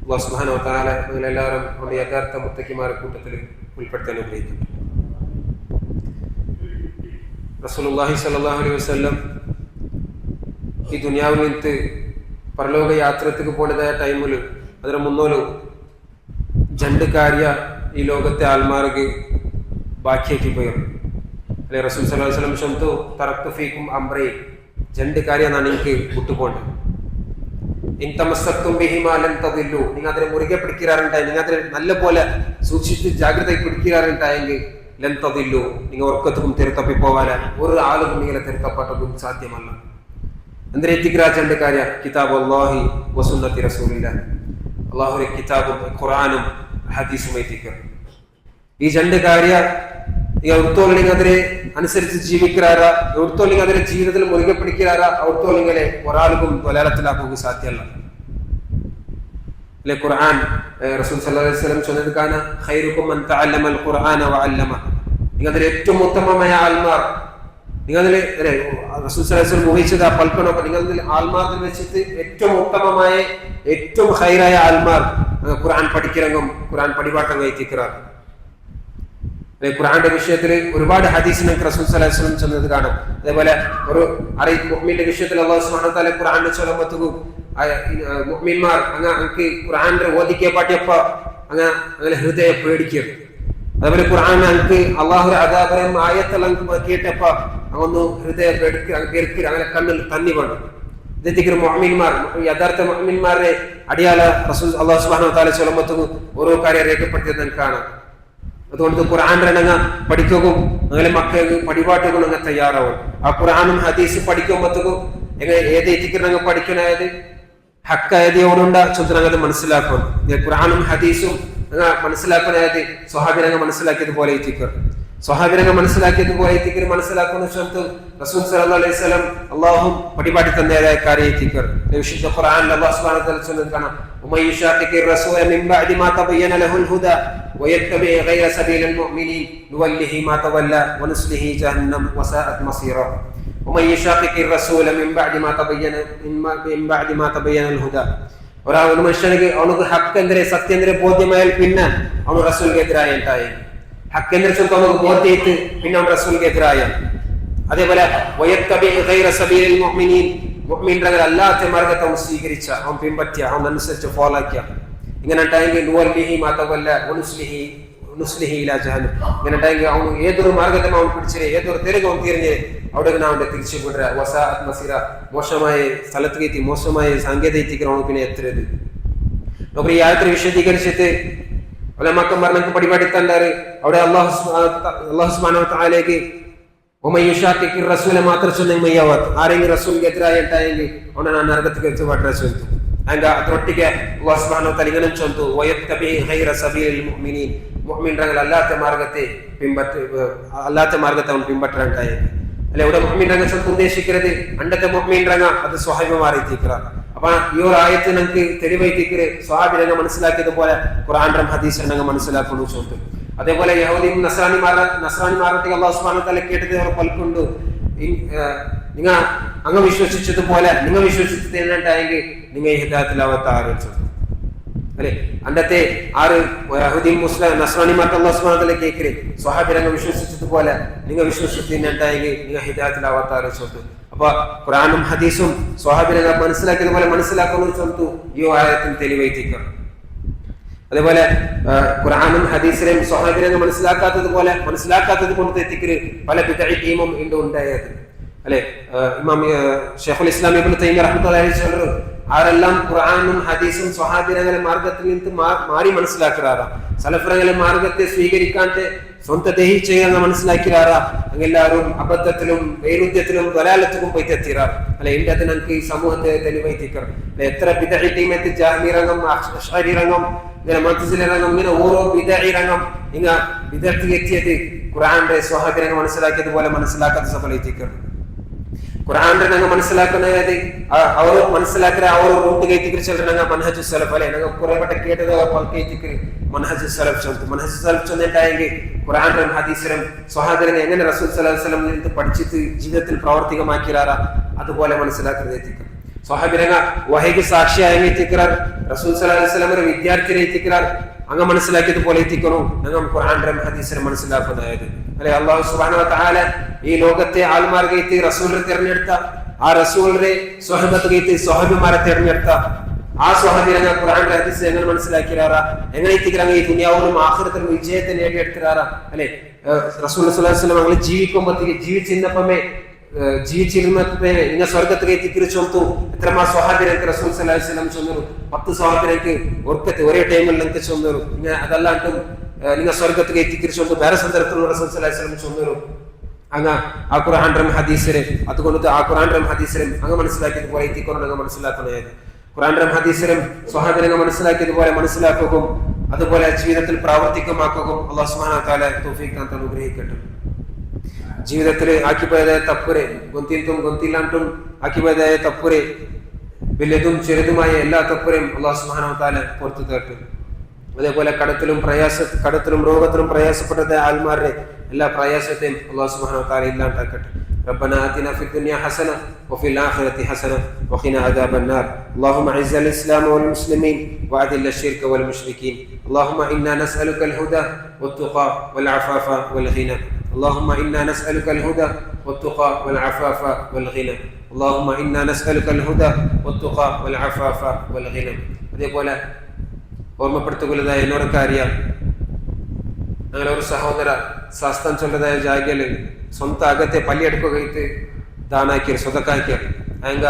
അല്ലാഹു സുബ്ഹാനഹു വ തആല നിങ്ങളെല്ലാവരും നമ്മുടെ യഥാർത്ഥ മുത്തക്കിമാരുടെ കൂട്ടത്തിൽ ഉൾപ്പെടുത്താൻ ആഗ്രഹിക്കുന്നു. റസൂലുള്ളാഹി സ്വല്ലല്ലാഹു അലൈഹി വസല്ലം ഈ ദുനിയാവിൽ നിന്ന് പരലോക യാത്രക്ക് പോയതായ ടൈമിൽ ಅದರ ಮುನ್ನೋಲು ಜಂಡು ಕಾರ್ಯ ಈ ಲೋಕത്തെ ആൽമാർക്ക് ബാക്കിയാക്കി പോയി. അല്ലെ റസൂൽ സല്ലല്ലാഹു അലൈഹി വസല്ലം ചൊല്ലുന്നു, തറക്തു ഫീകും അംറൈൻ, രണ്ട് കാര്യം ഞാൻ എനിക്ക് വിട്ടുപോണ്ട്. ഇൻ തമസ്സക്തും ബിഹിമാ ലൻ തദില്ലു, നിങ്ങൾ അതിനെ മുറുകെ പിടിക്കാറുണ്ടായി, നിങ്ങൾ അതിനെ നല്ല പോലെ സൂക്ഷിച്ച് ജാഗ്രതയായി പിടിക്കാറുണ്ടായെങ്കിൽ ലൻ തദില്ലു, നിങ്ങൾ ഉറക്കത്തും തിരുത്തപ്പി പോവാൻ ഒരു ആളും നിങ്ങളെ തിരുത്തപ്പെട്ടതും സാധ്യമല്ല. എന്തിനെത്തിക്കിற രണ്ട് കാര്യ കിതാബ് അല്ലാഹി വസുന്നത്തി റസൂലില്ലാഹ്, അള്ളാഹുവിന്റെ കിതാബും ഖുർആനും ഹദീസും എത്തിക്കുക. ഈ രണ്ട് കാര്യ എവിടത്തോളിങ് അതിനെ അനുസരിച്ച് ജീവിക്കാറ, എവിടത്തോളിങ് അതിനെ ജീവിതത്തിൽ മുറുകെ പിടിക്കാറ, അവിടത്തോളിങ്ങനെ ഒരാൾക്കും തൊലാലത്തിലാക്കുക സാധ്യമല്ല. അല്ലെ ഖുർആൻ റസൂൽ സല്ലല്ലാഹു അലൈഹി വസല്ലം ചൊല്ലുന്നത് കാന ഖൈറുകും മൻ തഅല്ലമൽ ഖുർആന വഅല്ലമ, നിങ്ങൾ അതിൽ ഏറ്റവും ഉത്തമമായ ആൽമാർ, നിങ്ങൾ അതിൽ റസൂൽ സല്ലല്ലാഹു അലൈഹി വസല്ലം ഉപയോഗിച്ചത് ആ പൽക്കണോ, നിങ്ങൾ ആൽമാറിൽ വെച്ചിട്ട് ഏറ്റവും ഉത്തമമായ ഏറ്റവും ഹൈറായ ആൽമാർ ഖുർആൻ പഠിക്കിറങ്ങും, ഖുർആൻ പടിപാട്ടം എത്തിക്കാറ്. ഖുർആന്റെ വിഷയത്തിൽ ഒരുപാട് ഹദീസിനെ റസൂൽ സല്ലല്ലാഹു അലൈഹി വസല്ലം ചെന്നത് കാണാം. അതേപോലെ ഒരു മുഅ്മിന്റെ വിഷയത്തിൽ അല്ലാഹു സുബ്ഹാനഹു വ തആല ഖുർആനിൽ ചൊല്ലുമ്പോൾ മുഅ്മിൻമാർ അങ്ങ് ഖുർആന്റെ ഓദിക്കെ പാട്ടിയപ്പ അങ്ങനെ ഹൃദയം പേടിക്കും. അതേപോലെ ഖുർആൻ അങ്ങ് അല്ലാഹുവിന്റെ അദാബരം ആയത്തെല്ലാം കേട്ടപ്പ അങ്ങൊന്ന് ഹൃദയം പേടിക്കുക, അങ്ങനെ കണ്ണിൽ തന്നി വേണം. ഇതെത്തിക്കുന്ന മുഅ്മിൻമാർ, യഥാർത്ഥ മുഅ്മിൻമാരുടെ അടിയാള റസൂൽ അല്ലാഹു സുബ്ഹാനഹു വ തആല ചൊല്ലുമ്പോൾ ഓരോ കാര്യം രേഖപ്പെടുത്തിയത് നമുക്ക് കാണാം. അതുകൊണ്ട് ഖുർആന്റെ അങ്ങ് പഠിക്കുകയും അങ്ങനെ മക്കൾക്ക് പടിപാട്ടുകളും അങ്ങ് തയ്യാറാവും. ആ ഖുർആനും ഹദീസ് പഠിക്കുമ്പോഴത്തേക്കും എങ്ങനെ ഏത് എത്തിക്കുന്ന പഠിക്കണായത് ഹക്കായത് എവിടുണ്ട ചൊല്ലുന്നത് മനസ്സിലാക്കും. ഖുർആനും ഹദീസും മനസ്സിലാക്കണായത് സ്വഹാബിനങ്ങ് മനസ്സിലാക്കിയതുപോലെ എത്തിക്കുക, സ്വഹാബിനങ്ങ് മനസ്സിലാക്കിയതുപോലെ എത്തിക്കൽ മനസ്സിലാക്കുന്ന സ്ഥലത്ത് റസൂൽ സല്ലല്ലാഹു അലൈഹി വസല്ലം അല്ലാഹു പടിപാടി തന്നതായ കാര്യം എത്തിക്കുക. വിശുദ്ധ ഖുർആനിൽ അല്ലാഹു സുബ്ഹാനഹു വ തആല ചൊല്ലുന്നത് കാണാം, ഉമയ്യുശാഖിഖിർ റസൂല മിൻ ബഅദി മാ തബയ്യന ലഹുൽ ഹുദാ വയത്തബി ഗൈറ സബീലിൽ മുഅ്മിനീൻ നുവല്ലിഹി മാ തവല്ല വനുസ്ലിഹി ജഹന്നം വസാഅത് മസീറ. ഉമയ്യുശാഖിഖിർ റസൂല മിൻ ബഅദി മാ തബയ്യന അൽ ഹുദാ, ഒരു മനുഷ്യനിക്ക് അവനക്ക് ഹക്കെന്തരെ സത്യന്തരെ ബോധ്യമായാൽ പിന്നെ അവന് റസൂലിന് എതിരായ ഉണ്ടായി, ഹക്കെന്തരെ ചൊല്ലുന്ന അവനക്ക് ബോധ്യത്ത് പിന്നെ അവൻ റസൂലിന് എതിരായ. അതേപോലെ വയത്തബി ഗൈറ സബീലിൽ മുഅ്മിനീൻ, മുഅ്മിനീങ്ങൾ അല്ലാത്ത മാർഗ്ഗത്തെ അവൻ സ്വീകരിച്ച, അവൻ പിൻപറ്റിയ, അവൻ അനുസരിച്ച് ഫോളോ ആക്കിയ, ഇങ്ങനെ ഉണ്ടായെങ്കിൽ നുവല്ലിഹി മാ തവല്ല വനുസ്ലിഹി ഇലാ ജഹന്നം, ഇങ്ങനെ ഉണ്ടായെങ്കിൽ അവൻ ഏതൊരു മാർഗ്ഗത്തെ അവൻ പിടിച്ചില്ലേ, ഏതൊരു തെരുവ് അവൻ തിരിഞ്ഞ് അവിടെ അവന്റെ തിരിച്ചു വിടുക. വസാഅത് മസീറ, മോശമായ സ്ഥലത്ത് കയറ്റി മോശമായ സാങ്കേതിക എത്തിക്കുന്ന അവന് പിന്നെ എത്തരുത്. നമുക്ക് ഈ ആയത്തിനെ വിശദീകരിച്ചിട്ട് ഉലമാക്കൾ പറഞ്ഞ പടിപാടി തണ്ടാറ് അവിടെ അല്ലാഹു സുബ്ഹാനഹു വ തആലയ്ക്ക് ഉമയ്യുശാഖിഖിർ റസൂല മാത്രം ചൊല്ലുന്ന മയ്യാവത്ത്, ആരെങ്കിലും റസൂലിന് എതിരായി ഉണ്ടായെങ്കിൽ അവനെ ആ നരകത്തിലേക്ക് എത്തിപ്പെട്ട ചൊല്ലുന്നു. ಹಂಗ ಅದರೊಟ್ಟಿಗೆ ಅಲ್ಲಾಹ್ ಸುಬ್ಹಾನಹು ವ ತಆಲ ಇಂಗನೂ ಚೊಂತು ವಯತ್ತಬಿ ಗೈರ ಸಬೀಲಿಲ್ ಮುಅ್ಮಿನೀನ್, മുഅ്മിൻറങ്ങൾ അല്ലാത്ത മാർഗത്തെ അവൻ പിൻപറ്റാണ്ടായി. അല്ലെ ഇവിടെ മുഅ്മിൻറങ്ങ ചൊല്ല് ഉദ്ദേശിക്കുന്നത് അണ്ടത്തെ മുഅ്മിൻറങ്ങ അത് സ്വഹാബിമാരെ എത്തിക്കുക. അപ്പൊ ഈ ഒരു ആയത്ത് നമുക്ക് തെളിവെത്തിക്കര് സ്വഹാബിരങ്ങ മനസ്സിലാക്കിയതുപോലെ ഖുർആനും ഹദീസും ഞങ്ങൾ മനസ്സിലാക്കുന്നു ചൊല്ല്. അതേപോലെ യഹൂദിയും നസ്രാനിമാരുടെ അല്ലാഹു സുബ്ഹാനഹു വ തആല കേട്ടത് അവർ പൽക്കൊണ്ടു നിങ്ങൾ അങ്ങ് വിശ്വസിച്ചതുപോലെ നിങ്ങൾ വിശ്വസിച്ചത് എന്നിട്ടായെങ്കിൽ നിങ്ങൾ ഈ ഹിദായത്തിലാവാത്ത ആരോപിച്ചു. അല്ലെ അന്നത്തെ ആറ് യഹൂദിയും മുസ്ലിം നസ്രാനിമാർക്ക് അല്ലാഹു സുബ്ഹാനഹു വ തആല കേൾക്കരെ സ്വഹാബിരങ്ങ വിശ്വസിച്ചതുപോലെ നിങ്ങൾ വിശ്വസിച്ചതിനെട്ടായെങ്കിൽ നിങ്ങൾ ഹിദായത്തിലാവാത്ത ആരോപിച്ചു. അപ്പൊ ഖുർആനും ഹദീസും സ്വഹാബിരങ്ങ മനസ്സിലാക്കിയതുപോലെ മനസ്സിലാക്കുന്നു ചൊല്ലുന്നു ഈ ആയത്തിന് തെളിവെത്തിക്കുക. അതേപോലെ ഖുർആനും ഹദീസിനെയും സ്വഹാബിരങ്ങ മനസ്സിലാക്കാത്തത് കൊണ്ട് എത്തിക്കര് പല ബിദ്അഈമും ഉണ്ടായത്. അല്ലെ ഇമാം ശൈഖുൽ ഇസ്ലാം ഇബ്നു തൈമിയ്യ റഹ്മത്തുള്ളാഹി അലൈഹി ചൊല്ലു, ആരെല്ലാം ഖുർആനും ഹദീസും സ്വഹാബിരങ്ങളെ മാർഗത്തിൽ നിന്ന് മാറി മനസ്സിലാക്കാറാ, സലഫുരങ്ങളെ മാർഗത്തെ സ്വീകരിക്കാണ്ട് സ്വന്തം ദഹി ചെയ്യുന്ന മനസ്സിലാക്കിറാറാ, അങ്ങെല്ലാവരും അബദ്ധത്തിലും വൈരുദ്ധ്യത്തിലും ദലാലത്തിലും പോയി എത്തിറാറ്. അല്ലെ ഇതിന്റെ അത് നമുക്ക് ഈ സമൂഹത്തെ തെളിവെത്തിക്കണം. എത്ര ബിദ്അഈമത്ത് ജഹ്മി രംഗം, അശ്അരി രംഗം, ഇങ്ങനെ മുഅ്തസില രംഗം, ഇങ്ങനെ ഓരോ ബിദ്അഈ രംഗം ഇങ്ങനെ ബിദ്അത്തിൽ എത്തിയത് ഖുർആന്റെ സ്വഹാബിരങ്ങൾ മനസ്സിലാക്കിയതുപോലെ മനസ്സിലാക്കാത്ത സഫലത്തിക്കണം. ഖുർആന്റെ ഞങ്ങൾ മനസ്സിലാക്കുന്നത് അവർ മനസ്സിലാക്കുന്ന അവർ റൂട്ട് കയറ്റിക്കറി ചെല്ലുന്ന മൻഹജു സലഫ്. അല്ലെ ഞങ്ങൾ കുറേപ്പെട്ട കേട്ടത് കയറ്റിക്കറി മൻഹജു സലഫ് ചൊല്ലുന്നു. മൻഹജു സലഫ് ചൊന്നിട്ടായെങ്കിൽ ഖുർആനും ഹദീസിലും സ്വഹാബിരങ്ങൾ എങ്ങനെ റസൂൽ സല്ലല്ലാഹു അലൈഹി വസല്ലം നിന്ന് പഠിച്ചിട്ട് ജീവിതത്തിൽ പ്രാവർത്തികമാക്കിയാറാ അതുപോലെ മനസ്സിലാക്കുന്നത് എത്തിക്കും. സ്വഹാബിരങ്ങ വഹയ്ക്ക് സാക്ഷിയായി എത്തിക്കാർ, റസൂൽ സല്ലല്ലാഹു അലൈഹി വസല്ലമയുടെ വിദ്യാർത്ഥിയെ എത്തിക്കാർ, അങ്ങ് മനസ്സിലാക്കിയത് പോലെ എത്തിക്കണു. ഞങ്ങൾ ഖുർആനും ഹദീസിനെ മനസ്സിലാക്കുന്നതായത് അല്ലെ. അല്ലാഹു സുബ്ഹാനഹു വ തആല ഈ ലോകത്തെ ആൾമാർഗേറ്റ് റസൂലിനെ തിരഞ്ഞെടുത്ത, ആ റസൂലിനെ സ്വഹബത്ത് ഗീത്ത് സ്വഹബിമാരെ തിരഞ്ഞെടുത്ത ആ സ്വഹബിരങ്ങ ഖുർആനും ഹദീസ് എങ്ങനെ മനസ്സിലാക്കിയാറാ, എങ്ങനെ എത്തിക്കാറ ഈ ദുനിയാവിലും ആഖിറത്തിലും വിജയത്തെ നേടിയെടുത്തിരാറാ അല്ലെ. റസൂൽ സല്ലല്ലാഹു അലൈഹി വസല്ലം ഞങ്ങൾ ജീവിക്കുമ്പോഴത്തേക്ക് ജീവിച്ചിരുന്നപ്പമേ ജീവിച്ചിരുന്നപ്പേ നിങ്ങൾ സ്വർഗത്തിലേക്ക് എത്തിക്കറി ചൊന്തു. എത്രമാ സ്വഹാബിരക്ക് റസൂൽ സല്ലല്ലാഹു അലൈഹി വസല്ലം ചൊന്നു, 10 സ്വഹാബിരക്ക് ഒരേ ടൈമിൽ നിങ്ങൾക്ക് ചൊന്നു. അതല്ലാണ്ടും നിങ്ങൾ സ്വർഗത്തിലേക്ക് എത്തിക്കറി ചൊന്നു വേറെ സന്ദർഭത്തിലുള്ള റസൂൽ സല്ലല്ലാഹു അലൈഹി വസല്ലം ചൊന്നു. അങ്ങ് ആ ഖുർആനും ഹദീസിനെ അതുകൊണ്ട് ആ ഖുർആനും ഹദീസിനും അങ്ങ് മനസ്സിലാക്കിയത് പോലെ എത്തിക്കൊണ്ട് അങ്ങ് മനസ്സിലാക്കുന്നതായത്. ഖുർആനും ഹദീസിനും സ്വഹാബിരങ്ങൾ മനസ്സിലാക്കിയത് പോലെ മനസ്സിലാക്കുകയും അതുപോലെ ജീവിതത്തിൽ പ്രാവർത്തികമാക്കുകയും അല്ലാഹു സുബ്ഹാനഹു വ തആല തൗഫീഖ് തന്ന് അനുഗ്രഹിക്കട്ടെ. ജീവിതത്തിൽ ആക്കിപ്പോയതായ തപ്പുരെ ഗൊന്തിന്തും ഗൊന്തില്ലാണ്ടും ആക്കിപ്പോയതായ തപ്പുരെ വലുതും ചെറുതുമായ എല്ലാ തപ്പുരെയും അല്ലാഹു സുബ്ഹാനഹു വ തആല പുറത്തു തരട്ടെ. അതേപോലെ കടത്തിലും രോഗത്തിലും പ്രയാസപ്പെട്ടതായ ആൾമാരുടെ എല്ലാ പ്രയാസത്തെയും അല്ലാഹു സുബ്ഹാനഹു വ തആല ഇല്ലാണ്ടാക്കട്ടെ. ربنا آتنا في الدنيا حسنة وفي الآخرة حسنة وقنا عذاب النار. اللهم أعز الإسلام والمسلمين وأذل الشرك والمشركين. اللهم إنا نسألك الهدى والتقى والعفاف والغنى. اللهم إنا نسألك الهدى والتقى والعفاف والغنى. اللهم إنا نسألك الهدى والتقى والعفاف والغنى. അതേപോലെ ഓർമ്മപ്പെടുത്തുകൊള്ളതായ എന്നോട് കാര്യം, അങ്ങനെ ഒരു സഹോദര ശാസ്ത്രം ചൊല്ലതായ ജാഗ്യല് സ്വന്തം അകത്തെ പള്ളിയെടുക്കുകയിട്ട് ദാനാക്കിയത് സ്വതക്കാക്കിയത് അയങ്ക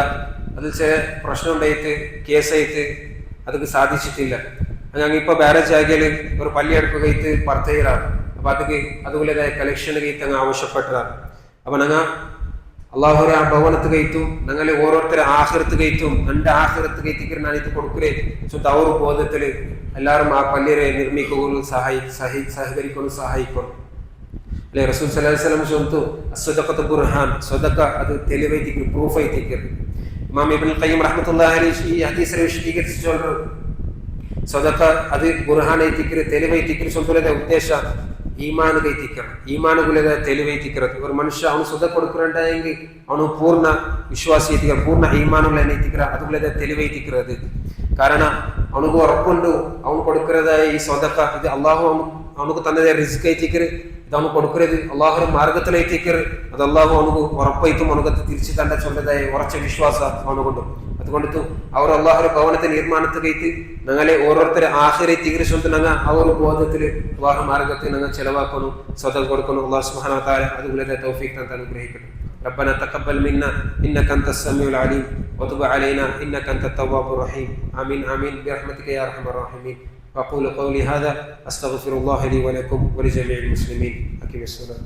അതിൽ ചില പ്രശ്നം ഉണ്ടായിട്ട് കേസായിട്ട് അതൊക്കെ സാധിച്ചിട്ടില്ല. അങ്ങനെ ഇപ്പൊ വേറെ ജാഗ്യല് ഒരു പള്ളിയെടുക്കുകയിട്ട് പർത്തയിറാണ്. അപ്പൊ അതുപോലെതായ കളക്ഷൻ കഴിത്ത് അങ്ങ് ആവശ്യപ്പെട്ടതാണ്. അപ്പൊ ഞങ്ങൾ അള്ളാഹുരെ ആ ഭവനത്ത് കഴിത്തും ഞങ്ങളെ ഓരോരുത്തരെ ആഹൃത്ത് കഴിത്തും എൻ്റെ ആഹൃത്ത് കഴിത്തിക്ക് ഞാൻ ഇത് കൊടുക്കലേ ചൊത്ത് അവർ ബോധത്തില് എല്ലാവരും ആ പള്ളിയെ നിർമ്മിക്കുകയും സഹകരിക്കണം സഹായിക്കണം അല്ലെ. റസൂൽ സല്ലല്ലാഹു അലൈഹി വസല്ലം ചൊല്ലുന്നു അസ്സദഖത്തു ബുർഹാൻ, സ്വതക്ക അത് തെളിവൈത്തിക്ക് പ്രൂഫ് ആയിത്തിക്ക്. ഇമാം ഇബ്നുൽ ഖയ്യിം റഹ്മത്തുള്ളാഹി അലൈഹി ഈ ഹദീസിനെ വിശദീകരിച്ച് ചൊല്ലുന്നു സ്വതക്ക അത് ബുർഹാൻ ആയിത്തിക്ക് തെളിവൈത്തിക്ക് ചൊല്ലുന്നതിന്റെ ഉദ്ദേശം ഈമാൻ കൈത്തിക്കണം, ഈമാനുകളെ തെളിവൈത്തിക്കുന്നത്. ഒരു മനുഷ്യ അവന് സ്വത കൊടുക്കുന്നുണ്ടെങ്കിൽ അവನು പൂർണ്ണ വിശ്വാസി എത്തിക്കുക, പൂർണ്ണ ഈമാനുള്ള എത്തിക്കുക, അതുപോലെ തെളിവൈത്തിക്കുന്നത്. കാരണം അവനക്ക് ഉറപ്പുണ്ട് അവൻ കൊടുക്കുന്നതായ ഈ സ്വതക്ക ഇത് അള്ളാഹു അവനക്ക് തന്നതായ റിസ്ക് എത്തിക്കരുത്, ഇത് അവന് കൊടുക്കരുത് അള്ളാഹുടെ മാർഗത്തിലെത്തിക്കരുത്, അത് അള്ളാഹു അവനക്ക് ഉറപ്പായിട്ടും അവനക്ക് തിരിച്ചു തണ്ട ചൊല്ലതായ ഉറച്ച വിശ്വാസം അവനുകൊണ്ട്. അതുകൊണ്ട് അവർ അള്ളാഹുടെ ഭവനത്തെ നിർമ്മാണത്തിൽ കയറ്റി ഞങ്ങളെ ഓരോരുത്തരെ ആഖിറത്തേക്ക് സ്വന്തം ഞങ്ങൾ ആ ഒരു ബോധത്തില് അള്ളാഹു മാർഗത്തിൽ ഞങ്ങൾ ചെലവാക്കണം, സ്വതം കൊടുക്കണം. അള്ളാഹു സുബ്ഹാനഹു വ തആല അതുപോലെ തൗഫീഖ് തന്ന് അനുഗ്രഹിക്കട്ടെ. ربنا تقبل منا انك انت السميع العليم وتب علينا انك انت التواب الرحيم. امين امين برحمتك يا ارحم الراحمين. واقول قولي هذا استغفر الله لي ولكم ولجميع المسلمين. اقيموا الصلاه.